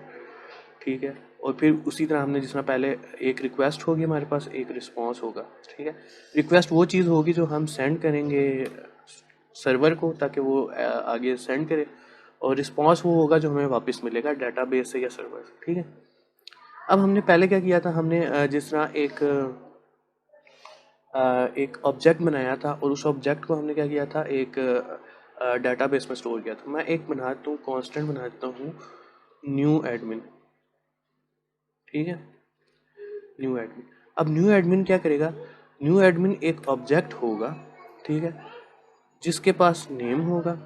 ठीक है। और फिर उसी तरह हमने जिस तरह पहले एक रिक्वेस्ट होगी हमारे पास, एक रिस्पॉन्स होगा, ठीक है। रिक्वेस्ट वो चीज़ होगी जो हम सेंड करेंगे सर्वर को ताकि वो आगे सेंड करे, और रिस्पॉन्स वो होगा जो हमें वापस मिलेगा डेटाबेस से या सर्वर से, ठीक है। अब हमने पहले क्या किया था, हमने जिस तरह एक ऑब्जेक्ट बनाया था, और उस ऑब्जेक्ट को हमने क्या किया था, एक डेटाबेस में स्टोर किया था। मैं एक बनाता हूँ कांस्टेंट बनाता हूँ न्यू एडमिन, ठीक है, न्यू एडमिन। अब न्यू एडमिन क्या करेगा, न्यू एडमिन एक ऑब्जेक्ट होगा, ठीक है, जिसके पास नेम होगा,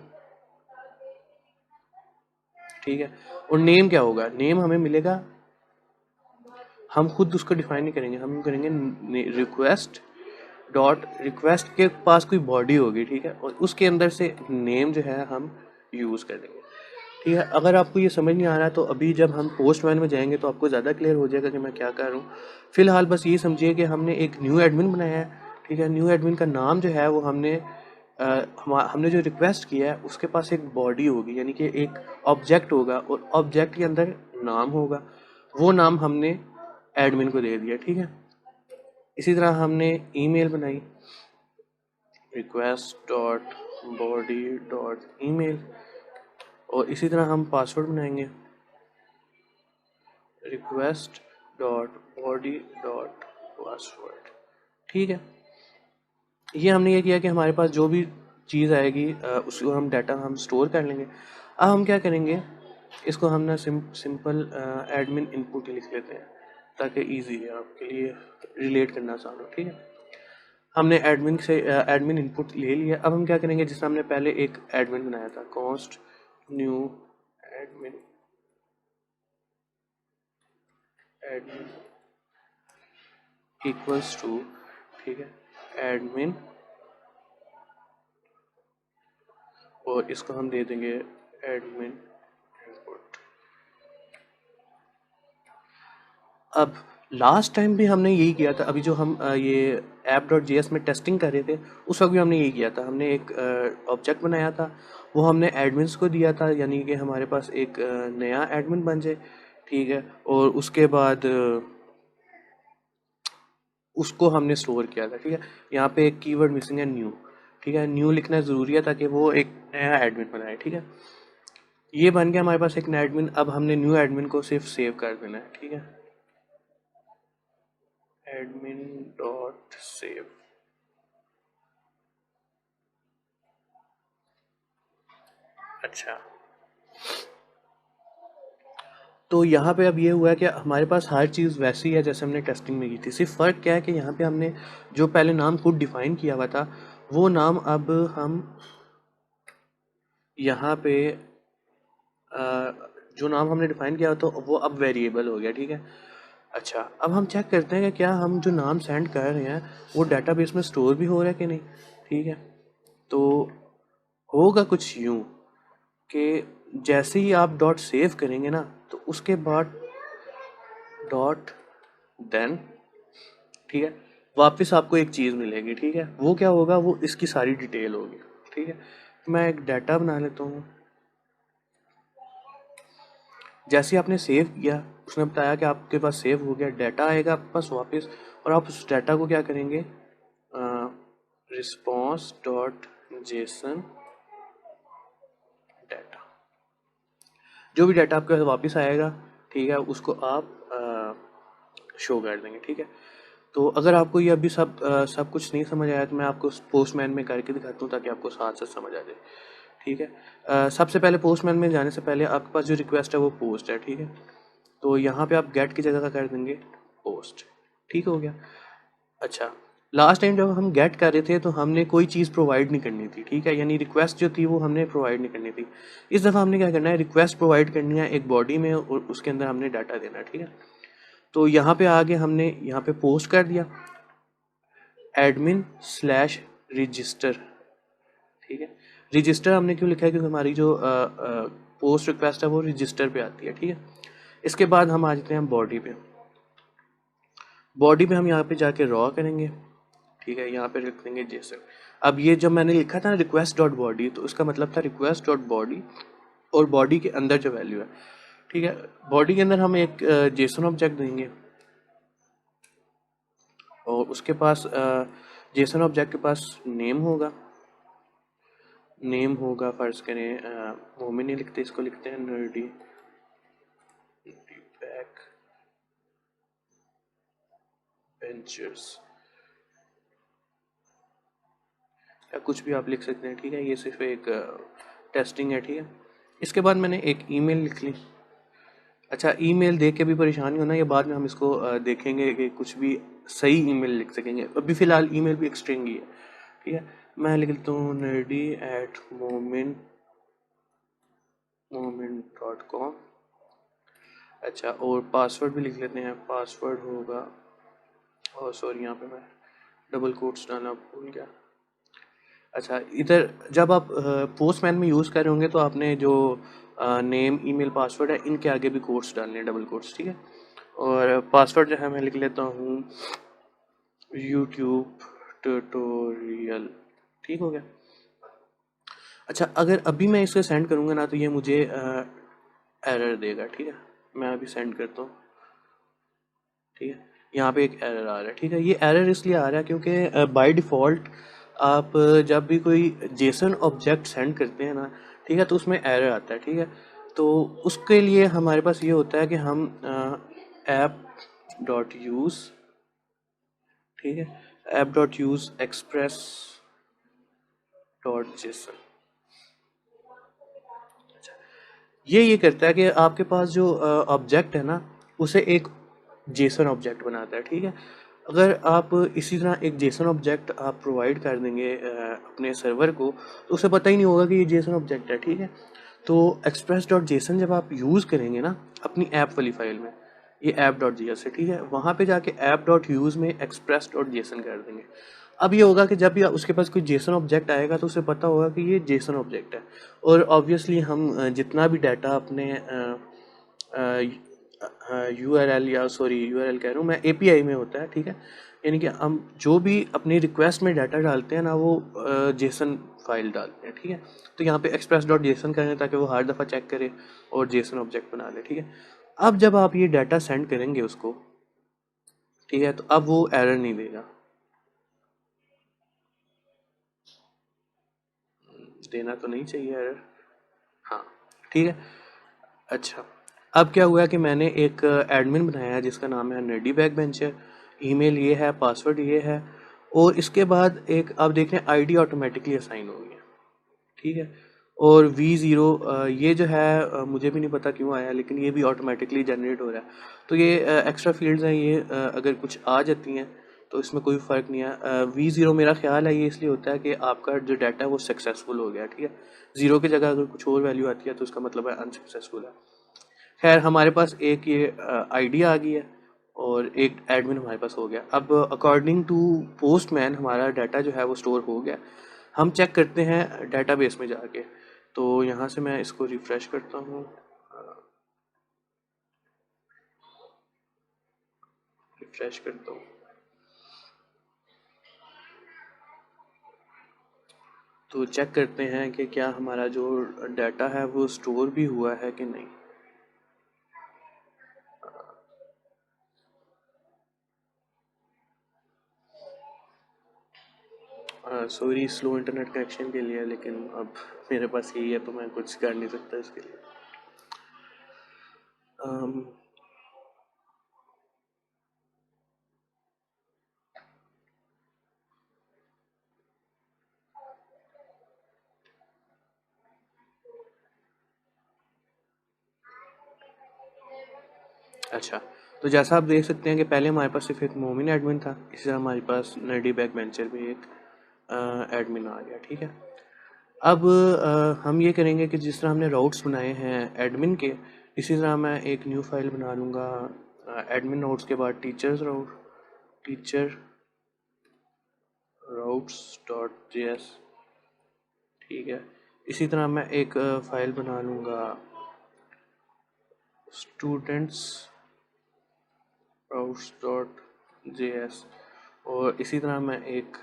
ठीक है। और नेम क्या होगा, नेम हमें मिलेगा, हम खुद उसको डिफाइन नहीं करेंगे, हम करेंगे रिक्वेस्ट डॉट, रिक्वेस्ट के पास कोई बॉडी होगी, ठीक है, और उसके अंदर से नेम जो है हम यूज़ कर देंगे, ठीक है। अगर आपको ये समझ नहीं आ रहा है तो अभी जब हम पोस्टमैन में जाएंगे तो आपको ज़्यादा क्लियर हो जाएगा कि मैं क्या कर रहा हूँ। फिलहाल बस ये समझिए कि हमने एक न्यू एडमिन बनाया है, ठीक है। न्यू एडमिन का नाम जो है वो हमने जो रिक्वेस्ट किया है उसके पास एक बॉडी होगी, यानी कि एक ऑब्जेक्ट होगा, और ऑब्जेक्ट के अंदर नाम होगा, वो नाम हमने एडमिन को दे दिया, ठीक है। इसी तरह हमने ईमेल बनाई, request dot body dot email, और इसी तरह हम पासवर्ड बनाएंगे, request dot body dot password, ठीक है। ये हमने ये किया कि हमारे पास जो भी चीज़ आएगी उसको हम डाटा हम स्टोर कर लेंगे। अब हम क्या करेंगे, इसको हम ना सिंपल एडमिन इनपुट लिख लेते हैं ताकि इजी है आपके लिए रिलेट करना आसान हो, ठीक है। हमने एडमिन से एडमिन इनपुट ले लिया। अब हम क्या करेंगे, जिसमें हमने पहले एक एडमिन बनाया था, const new admin, admin equals to, ठीक है, एडमिन, और इसको हम दे देंगे एडमिन इनपुट। अब लास्ट टाइम भी हमने यही किया था, अभी जो हम ये app.js में टेस्टिंग कर रहे थे उस वक्त भी हमने यही किया था। हमने एक ऑब्जेक्ट बनाया था, वो हमने एडमिन्स को दिया था, यानी कि हमारे पास एक नया एडमिन बन जाए, ठीक है। और उसके बाद उसको हमने स्टोर किया था, ठीक है। यहाँ पे एक कीवर्ड मिसिंग है, न्यू, ठीक है। न्यू लिखना ज़रूरी है ताकि वो एक नया एडमिन बनाए, ठीक है। ये बन गया हमारे पास एक नया एडमिन। अब हमने न्यू एडमिन को सिर्फ सेव कर देना है, ठीक है, एडमिन डॉट सेव। अच्छा, तो यहाँ पे अब ये हुआ है कि हमारे पास हर चीज़ वैसी है जैसे हमने टेस्टिंग में की थी। सिर्फ फ़र्क क्या है कि यहाँ पे हमने जो पहले नाम खुद डिफाइन किया हुआ था वो नाम अब हम यहाँ पे जो नाम हमने डिफाइन किया था वो अब वेरिएबल हो गया, ठीक है। अच्छा, अब हम चेक करते हैं कि क्या हम जो नाम सेंड कर रहे हैं वो डाटाबेस में स्टोर भी हो रहा है कि नहीं, ठीक है। तो होगा कुछ यूँ कि जैसे ही आप डॉट सेव करेंगे ना, तो उसके बाद डॉट देन ठीक है, वापस आपको एक चीज़ मिलेगी, ठीक है, वो क्या होगा, वो इसकी सारी डिटेल होगी, ठीक है। मैं एक डाटा बना लेता हूँ। जैसे आपने सेव किया, उसने बताया कि आपके पास सेव हो गया, डाटा आएगा आपके पास वापस, और आप उस डाटा को क्या करेंगे, रिस्पॉन्स डॉट जेसन डाटा, जो भी डाटा आपके पास वापस आएगा, ठीक है, उसको आप शो कर देंगे, ठीक है। तो अगर आपको ये अभी सब कुछ नहीं समझ आया तो मैं आपको पोस्टमैन में करके दिखाता हूँ ताकि आपको साथ साथ समझ आ जाए, ठीक है। सबसे पहले पोस्टमैन में जाने से पहले आपके पास जो रिक्वेस्ट है वो पोस्ट है, ठीक है। तो यहाँ पे आप गेट की जगह का कर देंगे पोस्ट, ठीक हो गया। अच्छा, लास्ट टाइम जब हम गेट कर रहे थे तो हमने कोई चीज़ प्रोवाइड नहीं करनी थी, ठीक है, यानी रिक्वेस्ट जो थी वो हमने प्रोवाइड नहीं करनी थी। इस दफ़ा हमने क्या करना है, रिक्वेस्ट प्रोवाइड करनी है एक बॉडी में और उसके अंदर हमने डाटा देना है, ठीक है। तो यहाँ पे आगे हमने यहाँ पे पोस्ट कर दिया admin/register, ठीक है। रजिस्टर हमने क्यों लिखा है, क्योंकि हमारी जो पोस्ट रिक्वेस्ट है वो रजिस्टर पे आती है, ठीक है। इसके बाद हम आ जाते हैं बॉडी पे। बॉडी पे हम यहाँ पे जाके रॉ करेंगे, ठीक है, यहाँ पे लिख देंगे जेसन। अब ये जब मैंने लिखा था ना रिक्वेस्ट डॉट बॉडी, तो उसका मतलब था रिक्वेस्ट डॉट बॉडी, और बॉडी के अंदर जो वैल्यू है, ठीक है, बॉडी के अंदर हम एक जेसन ऑब्जेक्ट देंगे, और उसके पास जेसन ऑब्जेक्ट के पास नेम होगा, नेम होगा, फर्ज करें मोमिन नहीं लिखते, इसको लिखते हैं नर्डी बैक वेंचर्स, या कुछ भी आप लिख सकते हैं, ठीक है, ये सिर्फ एक टेस्टिंग है, ठीक है। इसके बाद मैंने एक ईमेल लिख ली। अच्छा, ईमेल देख के भी परेशान नहीं होना, ये बाद में हम इसको देखेंगे कि कुछ भी सही ईमेल लिख सकेंगे, अभी फ़िलहाल ईमेल भी एक स्ट्रिंग ही है, ठीक है। मैं लिख लेता हूँ nerdy@momin.com। अच्छा, और पासवर्ड भी लिख लेते हैं, पासवर्ड होगा, और सॉरी यहाँ पे मैं डबल कोट्स डालना भूल गया। अच्छा, इधर जब आप पोस्टमैन में यूज़ कर रहे होंगे तो आपने जो नेम ईमेल पासवर्ड है इनके आगे भी कोट्स डालने हैं, डबल कोट्स, ठीक है। और पासवर्ड जो है मैं लिख लेता हूँ यूट्यूब ट्यूटोरियल, ठीक हो गया। अच्छा, अगर अभी मैं इसे सेंड करूँगा ना तो ये मुझे एरर देगा, ठीक है। मैं अभी सेंड करता हूँ, ठीक है, यहाँ पे एक एरर आ रहा है, ठीक है। ये एरर इसलिए आ रहा है क्योंकि बाय डिफ़ॉल्ट आप जब भी कोई जेसन ऑब्जेक्ट सेंड करते हैं ना, ठीक है, तो उसमें एरर आता है, ठीक है। तो उसके लिए हमारे पास ये होता है कि हम ऐप डॉट यूज़, ठीक है, app dot use express dot JSON, ये करता है कि आपके पास जो ऑब्जेक्ट है ना उसे एक जेसन ऑब्जेक्ट बनाता है, ठीक है। अगर आप इसी तरह एक जेसन ऑब्जेक्ट आप प्रोवाइड कर देंगे अपने सर्वर को, तो उसे पता ही नहीं होगा कि ये जेसन ऑब्जेक्ट है, ठीक है। तो एक्सप्रेस डॉट जेसन जब आप यूज़ करेंगे ना अपनी ऐप वाली फाइल में, ये ऐप डॉट जी एस है, ठीक है, वहाँ पे जाके ऐप डॉट यूज़ में एक्सप्रेस डॉट जेसन कर देंगे। अब ये होगा कि जब भी उसके पास कोई जेसन ऑब्जेक्ट आएगा तो उसे पता होगा कि ये जेसन ऑब्जेक्ट है। और ऑब्वियसली हम जितना भी डाटा अपने यू आर एल, या सॉरी यू आर एल कह रहा हूँ मैं, ए पी आई में होता है, ठीक है, यानी कि हम जो भी अपनी रिक्वेस्ट में डाटा डालते हैं ना वो जेसन फाइल डालते हैं, ठीक है। तो यहाँ पे एक्सप्रेस डॉट जेसन करें ताकि वो हर दफ़ा चेक करे और जेसन ऑब्जेक्ट बना ले, ठीक है। अब जब आप ये डाटा सेंड करेंगे उसको, ठीक है, तो अब वो एरर नहीं देगा, देना तो नहीं चाहिए एरर, हाँ, ठीक है। अच्छा, अब क्या हुआ कि मैंने एक एडमिन बनाया है जिसका नाम है नर्डी बैक बेंचर, ईमेल ये है, पासवर्ड ये है, और इसके बाद एक आप देख रहे हैं आईडी ऑटोमेटिकली असाइन हो गई है, ठीक है। और V0 ये जो है मुझे भी नहीं पता क्यों आया, लेकिन ये भी ऑटोमेटिकली जनरेट हो रहा है। तो ये एक्स्ट्रा फील्ड्स हैं, ये अगर कुछ आ जाती हैं तो इसमें कोई फ़र्क नहीं है। V0 मेरा ख्याल है ये इसलिए होता है कि आपका जो डाटा है वो सक्सेसफुल हो गया, ठीक है। ज़ीरो की जगह अगर कुछ और वैल्यू आती है तो उसका मतलब है अनसक्सेसफुल है। खैर, हमारे पास एक ये आईडी आ गई है और एक एडमिन हमारे पास हो गया। अब अकॉर्डिंग टू पोस्टमैन हमारा डाटा जो है वो स्टोर हो गया। हम चेक करते हैं डाटाबेस में जाके। तो यहाँ से मैं इसको रिफ़्रेश करता हूँ, रिफ़्रेश करता हूँ। तो चेक करते हैं कि क्या हमारा जो डाटा है वो स्टोर भी हुआ है कि नहीं। सॉरी स्लो इंटरनेट कनेक्शन के लिए, लेकिन अब मेरे पास यही है तो मैं कुछ कर नहीं सकता इसके लिए। अम, अच्छा, तो जैसा आप देख सकते हैं कि पहले हमारे पास सिर्फ एक मोमिन एडमिन था, इसी तरह हमारे पास नर्डी बैक बेंचर भी एक एडमिन आ गया। ठीक है, अब हम ये करेंगे कि जिस तरह हमने राउट्स बनाए हैं एडमिन के, इसी तरह मैं एक न्यू फाइल बना लूँगा एडमिन राउट्स के बाद टीचर्स राउट, टीचर राउट्स डॉट जेएस। ठीक है, इसी तरह मैं एक फाइल बना लूँगा स्टूडेंट्स राउट्स डॉट जेएस, और इसी तरह मैं एक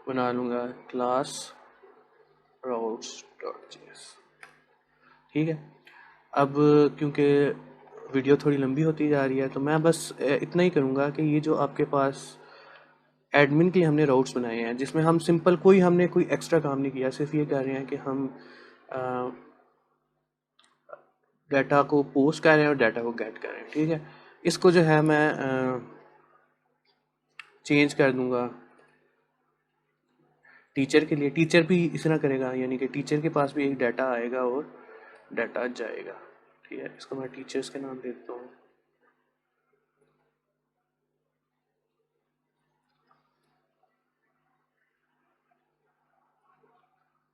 बना लूँगा क्लास राउट्स डॉट जेएस। ठीक है, अब क्योंकि वीडियो थोड़ी लंबी होती जा रही है तो मैं बस इतना ही करूँगा कि ये जो आपके पास एडमिन के लिए हमने राउट्स बनाए हैं, जिसमें हम सिंपल हमने कोई एक्स्ट्रा काम नहीं किया, सिर्फ ये कर रहे हैं कि हम डाटा को पोस्ट कर रहे हैं और डाटा को गेट कर रहे हैं। ठीक है, इसको जो है मैं चेंज कर दूंगा टीचर के लिए। टीचर भी इस तरह करेगा, यानी कि टीचर के पास भी एक डाटा आएगा और डाटा जाएगा। ठीक है, इसको मैं टीचर्स के नाम दे देता हूँ।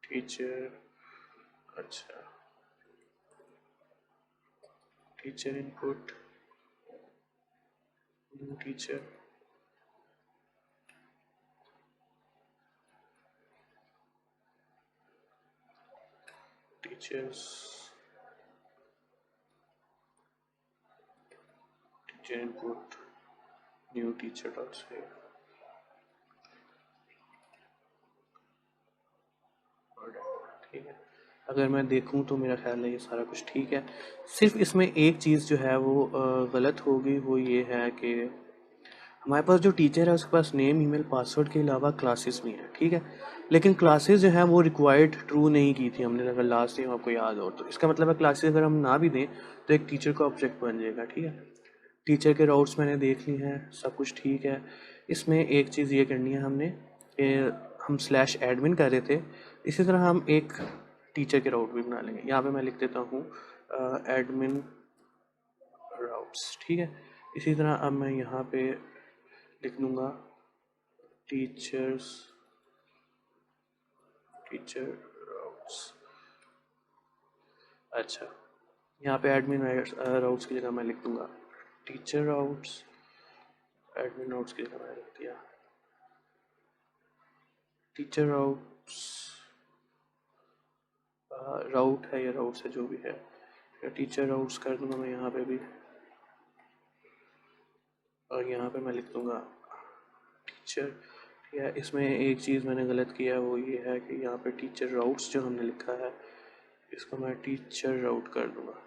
टीचर, अच्छा, teacher input, new teacher, teachers, teacher input, new teacher dot save. ठीक है, अगर मैं देखूं तो मेरा ख्याल है ये सारा कुछ ठीक है। सिर्फ इसमें एक चीज़ जो है वो गलत होगी, वो ये है कि हमारे पास जो टीचर है उसके पास नेम ईमेल पासवर्ड के अलावा क्लासेस भी हैं। ठीक है, लेकिन क्लासेस जो है वो रिक्वायर्ड ट्रू नहीं की थी हमने, अगर लास्ट टाइम आपको याद हो तो। इसका मतलब है क्लासेस अगर हम ना भी दें तो एक टीचर का ऑब्जेक्ट बन जाएगा। ठीक है, टीचर के राउट्स मैंने देख ली हैं, सब कुछ ठीक है। इसमें एक चीज़ ये करनी है हमने कि हम स्लैश एडमिन कर रहे थे, इसी तरह हम एक टीचर के राउट भी बना लेंगे। यहाँ पे मैं लिख देता हूँ एडमिन राउट्स। ठीक है, इसी तरह अब मैं यहाँ पे लिख दूँगा टीचर्स, टीचर राउट्स। अच्छा, यहाँ पे एडमिन राउट्स की जगह मैं लिख दूँगा टीचर राउट्स, एडमिन राउट्स की जगह मैंने लिख दिया टीचर राउट्स। राउट है या राउट्स है, जो भी है, या टीचर राउट्स कर दूंगा मैं यहाँ पे भी, और यहाँ पे मैं लिख दूंगा टीचर। या इसमें एक चीज़ मैंने गलत किया है, वो ये है कि यहाँ पे टीचर राउट्स जो हमने लिखा है इसको मैं टीचर राउट कर दूंगा।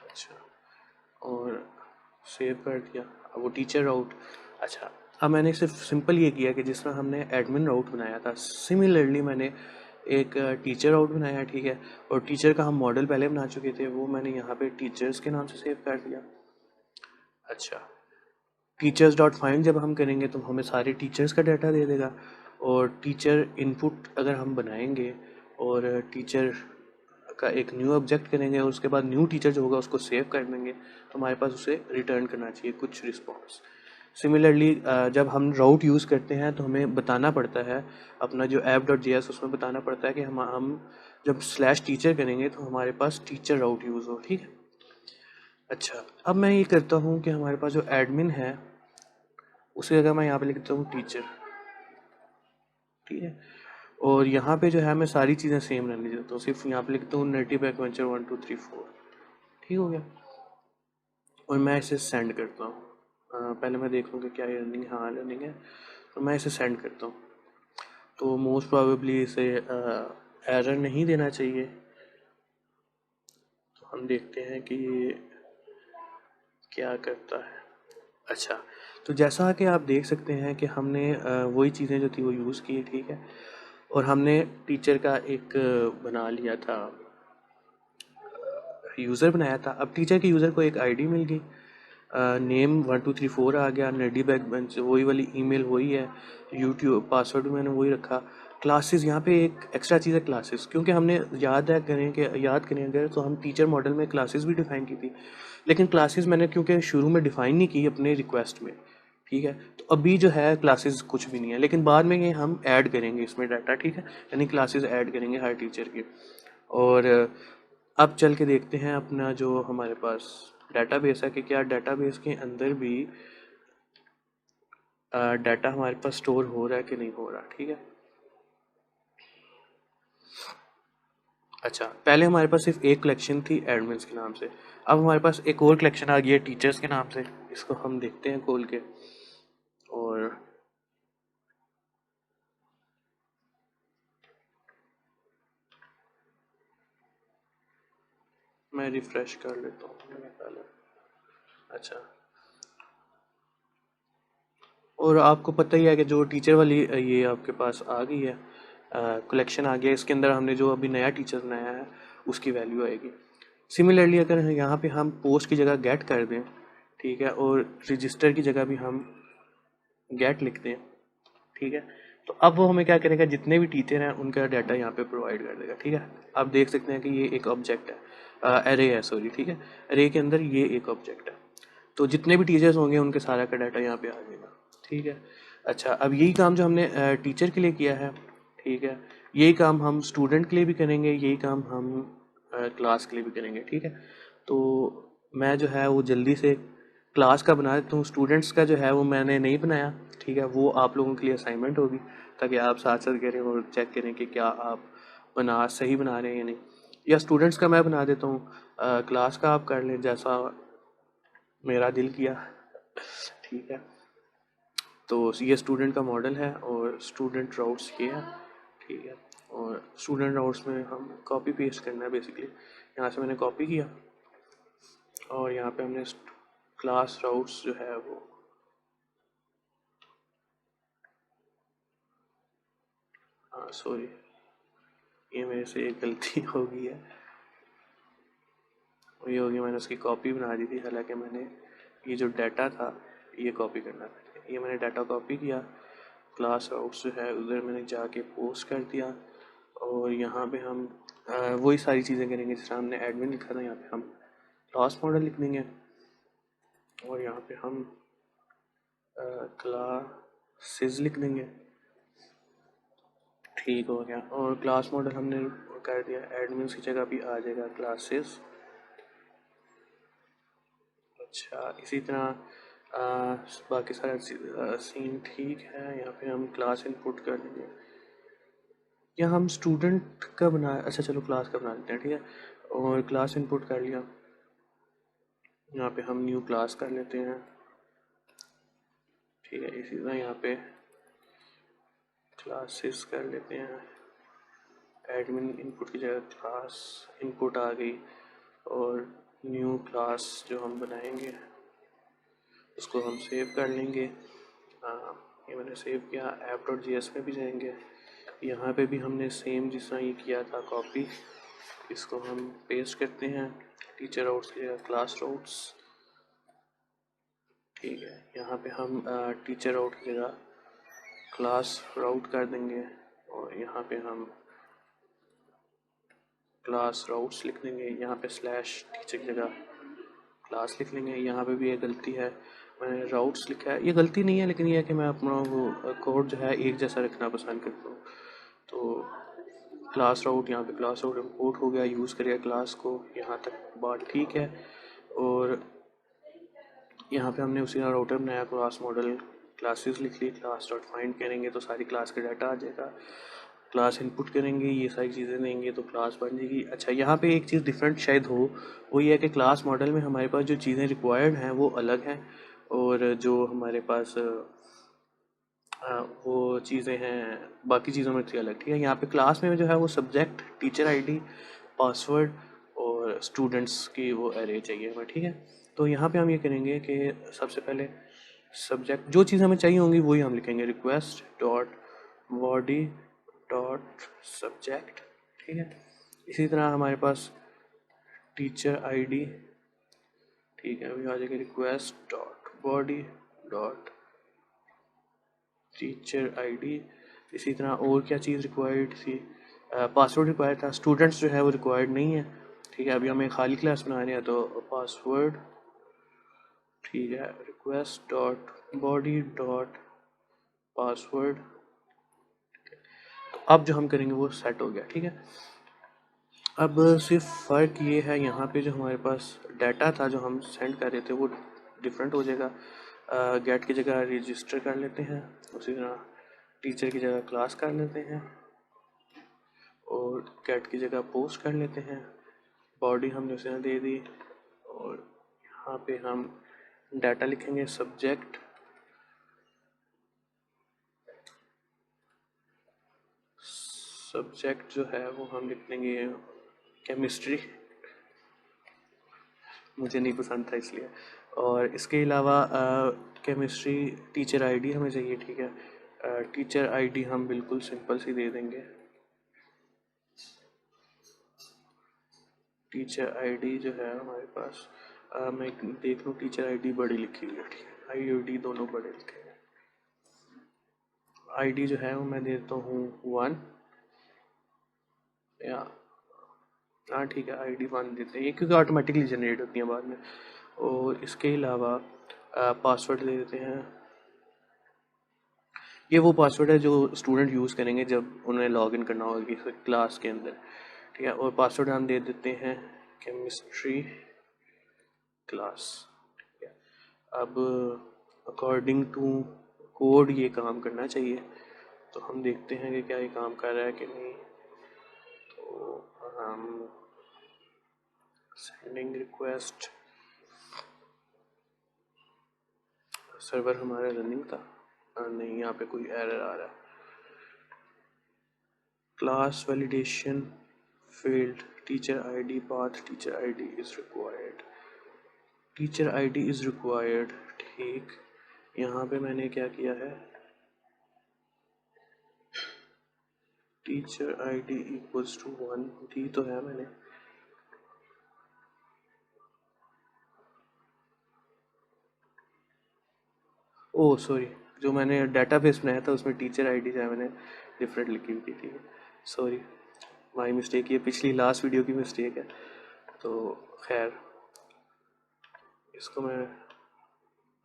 अच्छा, और सेव कर दिया। अब वो टीचर राउट, अच्छा, अब मैंने सिर्फ सिंपल ये किया कि जिस तरह हमने एडमिन राउट बनाया था, सिमिलरली मैंने एक टीचर राउट बनाया है। ठीक है, और टीचर का हम मॉडल पहले बना चुके थे, वो मैंने यहाँ पे टीचर्स के नाम से सेव कर दिया। अच्छा, टीचर्स डॉट फाइंड जब हम करेंगे तो हमें सारे टीचर्स का डाटा दे देगा, और टीचर इनपुट अगर हम बनाएंगे और टीचर का एक न्यू ऑब्जेक्ट करेंगे और उसके बाद न्यू टीचर जो होगा उसको सेव कर देंगे, तो हमारे पास उसे रिटर्न करना चाहिए कुछ रिस्पॉन्स। सिमिलरली जब हम राउट यूज़ करते हैं तो हमें बताना पड़ता है अपना जो ऐप डॉट जे एस, उसमें बताना पड़ता है कि हम जब स्लैश टीचर करेंगे तो हमारे पास टीचर राउट यूज़ हो। ठीक है, अच्छा, अब मैं ये करता हूँ कि हमारे पास जो एडमिन है उसी जगह मैं यहाँ पे लिख देता हूँ टीचर। ठीक है, और यहाँ पे जो है मैं सारी चीज़ें सेम रहने देता हूँ, सिर्फ यहाँ पे लिखता हूँ नर्डी बैक वेंचर 1 2 3 4। ठीक हो गया, और मैं इसे सेंड करता हूँ। पहले मैं देख लूँ कि क्या ये रनिंग, हाँ रनिंग है, तो मैं इसे सेंड करता हूँ। तो मोस्ट प्रोबेबली इसे एरर नहीं देना चाहिए। तो हम देखते हैं कि ये क्या करता है। अच्छा, तो जैसा कि आप देख सकते हैं कि हमने वही चीज़ें जो थी वो यूज़ की, ठीक है, और हमने टीचर का एक बना लिया था, यूज़र बनाया था। अब टीचर के यूज़र को एक आईडी मिल गई, नेम 1234 आ गया, नडी बैक बेंच वही वाली, ईमेल वही है, यूट्यूब पासवर्ड भी मैंने वही रखा। क्लासेस यहाँ पे एक एक्स्ट्रा चीज़ है क्लासेस, क्योंकि हमने याद करें अगर, तो हम टीचर मॉडल में क्लासेस भी डिफ़ाइन की थी, लेकिन क्लासेस मैंने क्योंकि शुरू में डिफ़ाइन नहीं की अपने रिक्वेस्ट में, ठीक है, तो अभी जो है क्लासेस कुछ भी नहीं है, लेकिन बाद में ये हम ऐड करेंगे इसमें डाटा, ठीक है, यानी क्लासेस ऐड करेंगे हर टीचर के। और अब चल के देखते हैं अपना जो हमारे पास डाटाबेस है कि क्या डाटाबेस के अंदर भी डाटा हमारे पास स्टोर हो रहा है कि नहीं हो रहा, ठीक है। अच्छा, पहले हमारे पास सिर्फ एक कलेक्शन थी एडमिन्स के नाम से, अब हमारे पास एक और कलेक्शन आ गई है टीचर्स के नाम से। इसको हम देखते हैं खोल के, और मैं रिफ़्रेश कर लेता हूँ मेरा पहले। अच्छा, और आपको पता ही है कि जो टीचर वाली ये आपके पास आ गई है, कलेक्शन आ गया, इसके अंदर हमने जो अभी नया टीचर बनाया है उसकी वैल्यू आएगी। सिमिलरली अगर यहाँ पे हम पोस्ट की जगह गेट कर दें, ठीक है, और रजिस्टर की जगह भी हम गेट लिख दें, ठीक है, तो अब वो हमें क्या करेगा, जितने भी टीचर हैं उनका डाटा यहाँ पे प्रोवाइड कर देगा, ठीक है। आप देख सकते हैं कि ये एक ऑब्जेक्ट है, एरे है, सॉरी, ठीक है, एरे के अंदर ये एक ऑब्जेक्ट है, तो जितने भी टीचर्स होंगे उनके सारा का डाटा यहाँ पे आ जाएगा, ठीक है। अच्छा, अब यही काम जो हमने टीचर के लिए किया है, ठीक है, यही काम हम स्टूडेंट के लिए भी करेंगे, यही काम हम क्लास के लिए भी करेंगे, ठीक है। तो मैं जो है वो जल्दी से क्लास का बना देता हूँ, स्टूडेंट्स का जो है वो मैंने नहीं बनाया, ठीक है, वो आप लोगों के लिए असाइनमेंट होगी, ताकि आप साथ साथ करें और चेक करें कि क्या आप सही बना रहे हैं या नहीं। या स्टूडेंट्स का मैं बना देता हूँ, क्लास का आप कर लें जैसा मेरा दिल किया, ठीक है। तो ये स्टूडेंट का मॉडल है और स्टूडेंट राउट्स ये है, ठीक है, और स्टूडेंट राउट्स में हम कॉपी पेस्ट करना है बेसिकली। यहाँ से मैंने कॉपी किया और यहाँ पे हमने क्लास राउट्स जो है वो, हाँ सॉरी, ये मेरे से एक गलती हो गई है, ये होगी, मैंने उसकी कॉपी बना दी थी, हालांकि मैंने ये जो डाटा था ये कॉपी करना था, ये मैंने डाटा कॉपी किया, क्लास राउट्स जो है उधर मैंने जाके पोस्ट कर दिया, और यहाँ पे हम वही सारी चीज़ें करेंगे जिस तरह हमने एडमिन लिखा था, यहाँ पे हम क्लास मॉडल लिख देंगे, और यहाँ पे हम क्लासेस लिख देंगे, ठीक हो गया। और क्लास मॉडल हमने कर दिया, एडमिन की जगह भी आ जाएगा क्लासेस। अच्छा, इसी तरह बाकी सारा सीन ठीक है, यहाँ पे हम क्लास इनपुट कर देंगे, यहाँ हम स्टूडेंट का बना, अच्छा चलो क्लास का बना लेते हैं, ठीक है, और क्लास इनपुट कर लिया, यहाँ पे हम न्यू क्लास कर लेते हैं, ठीक है, इसी तरह यहाँ पे क्लासेस कर लेते हैं, एडमिन इनपुट की जगह क्लास इनपुट आ गई, और न्यू क्लास जो हम बनाएंगे उसको हम सेव कर लेंगे। ये मैंने सेव किया, app.js में भी जाएंगे, यहाँ पे भी हमने सेम जिस तरह ये किया था कॉपी, इसको हम पेस्ट करते हैं, टीचर राउट्स की जगह क्लास राउट्स, ठीक है, यहाँ पे हम टीचर राउट की जगह क्लास राउट कर देंगे, और यहाँ पे हम क्लास राउट्स लिख देंगे, यहाँ पे स्लैश टीचर की जगह क्लास लिख लेंगे। यहाँ पे भी ये गलती है, मैंने राउट्स लिखा है, ये गलती नहीं है, लेकिन ये है कि मैं अपना वो कोड जो है एक जैसा रखना पसंद करता हूँ। तो क्लास राउट, यहाँ पे क्लास राउट इम्पोर्ट हो गया, यूज़ करेगा क्लास को, यहाँ तक बात ठीक है। और यहाँ पे हमने उसी राउटर बनाया, क्लास मॉडल क्लासेस लिख ली, क्लास डॉट फाइंड करेंगे तो सारी क्लास का डाटा आ जाएगा, क्लास इनपुट करेंगे, ये सारी चीज़ें देंगे तो क्लास बन जाएगी। अच्छा, यहाँ पे एक चीज़ डिफरेंट शायद हो, वो ये है कि क्लास मॉडल में हमारे पास जो चीज़ें रिक्वायर्ड हैं वो अलग हैं, और जो हमारे पास वो चीज़ें हैं बाकी चीज़ों में थी अलग, ठीक है। यहाँ पे क्लास में जो है वो सब्जेक्ट, टीचर आईडी, पासवर्ड और स्टूडेंट्स की वो एरे चाहिए हमें, ठीक है। तो यहाँ पे हम ये करेंगे कि सबसे पहले सब्जेक्ट, जो चीज़ हमें चाहिए होंगी वही हम लिखेंगे, request dot body dot subject, ठीक है। इसी तरह हमारे पास टीचर आईडी, ठीक है, अभी आ जाएगा request dot body dot teacher ID. इसी तरह और क्या चीज़ रिक्वायर्ड थी, पासवर्ड रिक्वायर्ड था, स्टूडेंट्स जो है वो रिक्वायर्ड नहीं है, ठीक है। अभी हमें खाली क्लास बना रहे हैं तो पासवर्ड, ठीक है, request dot body dot password. अब जो हम करेंगे वो सेट हो गया, ठीक है। अब सिर्फ फ़र्क ये है यहाँ पे जो हमारे पास डाटा था जो हम सेंड कर रहे थे वो डिफरेंट हो जाएगा। गेट की जगह रजिस्टर कर लेते हैं, उसी तरह टीचर की जगह क्लास कर लेते हैं और गेट की जगह पोस्ट कर लेते हैं। बॉडी हमने उसे दे दी और यहाँ पे हम डाटा लिखेंगे सब्जेक्ट, सब्जेक्ट जो है वो हम लिख देंगे केमिस्ट्री, मुझे नहीं पसंद था इसलिए। और इसके अलावा केमिस्ट्री टीचर आईडी हमें चाहिए, ठीक है। टीचर आईडी हम बिल्कुल सिंपल सी दे देंगे, टीचर आईडी जो है हमारे पास, मैं देख लूँ टीचर आईडी बड़ी लिखी हुई है, ठीक है, आईडी दोनों बड़े लिखे हैं। आईडी जो है वो मैं देता हूँ 1 या हाँ ठीक है, आईडी 1 देते हैं ये क्योंकि ऑटोमेटिकली जनरेट होती है बाद में। और इसके अलावा पासवर्ड दे देते हैं, ये वो पासवर्ड है जो स्टूडेंट यूज़ करेंगे जब उन्हें लॉगिन करना होगा किसी क्लास के अंदर, ठीक है। और पासवर्ड हम दे देते हैं केमिस्ट्री क्लास, ठीक है। अब अकॉर्डिंग टू कोड ये काम करना चाहिए, तो हम देखते हैं कि क्या ये काम कर रहा है कि नहीं। तो हम सेंडिंग रिक्वेस्ट, सर्वर हमारा रनिंग था, नहीं यहाँ पे कोई एरर आ रहा है। Class validation field teacher ID path teacher ID is required, teacher ID is required, ठीक। यहाँ पे मैंने क्या किया है, टीचर आईडी इक्वल्स टू 1 दी तो है मैंने, ओ सॉरी, जो मैंने डाटाबेस बनाया था उसमें टीचर आईडी जो है मैंने डिफरेंट लिखी हुई थी, ठीक है, सॉरी माई मिस्टेक, ये पिछली लास्ट वीडियो की मिस्टेक है। तो खैर इसको मैं,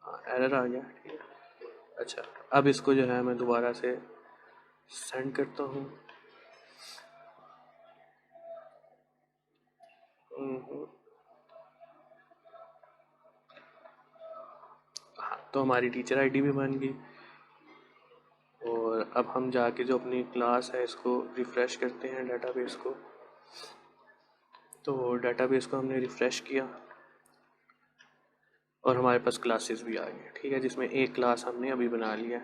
हाँ एरर आ गया, ठीक है। अच्छा अब इसको जो है मैं दोबारा से सेंड करता हूँ। हाँ तो हमारी टीचर आईडी भी बन गई। और अब हम जाके जो अपनी क्लास है इसको रिफ़्रेश करते हैं डाटाबेस को, तो डाटाबेस को हमने रिफ़्रेश किया और हमारे पास क्लासेस भी आ गई, ठीक है, जिसमें एक क्लास हमने अभी बना लिया।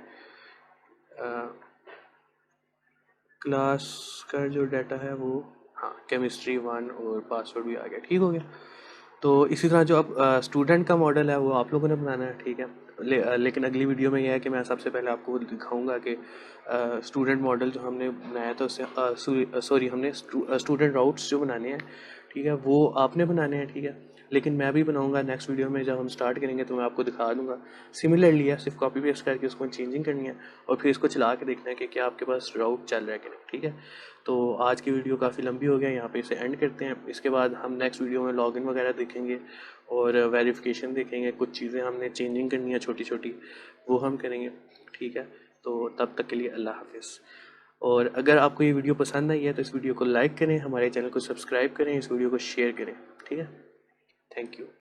क्लास का जो डाटा है वो, हाँ केमिस्ट्री 1 और पासवर्ड भी आ गया, ठीक हो गया। तो इसी तरह जो अब स्टूडेंट का मॉडल है वो आप लोगों ने बनाना है, ठीक है। लेकिन अगली वीडियो में यह है कि मैं सबसे पहले आपको दिखाऊंगा कि स्टूडेंट मॉडल जो हमने बनाया था उससे सॉरी हमने स्टूडेंट राउट्स जो बनाने हैं, ठीक है, वो आपने बनाने हैं, ठीक है। लेकिन मैं भी बनाऊंगा नेक्स्ट वीडियो में, जब हम स्टार्ट करेंगे तो मैं आपको दिखा दूंगा। सिमिलरली है, सिर्फ कॉपी पेस्ट करके उसको चेंजिंग करनी है और फिर इसको चला के देखना है कि क्या आपके पास राउट चल रहा है कि नहीं, ठीक है। तो आज की वीडियो काफ़ी लंबी हो गया, यहाँ पे इसे एंड करते हैं। इसके बाद हम नेक्स्ट वीडियो में लॉगिन वगैरह देखेंगे और वेरिफिकेशन देखेंगे, कुछ चीज़ें हमने चेंजिंग करनी है छोटी छोटी, वो हम करेंगे, ठीक है। तो तब तक के लिए अल्लाह हाफिज़। और अगर आपको ये वीडियो पसंद आई है तो इस वीडियो को लाइक करें, हमारे चैनल को सब्सक्राइब करें, इस वीडियो को शेयर करें, ठीक है। Thank you.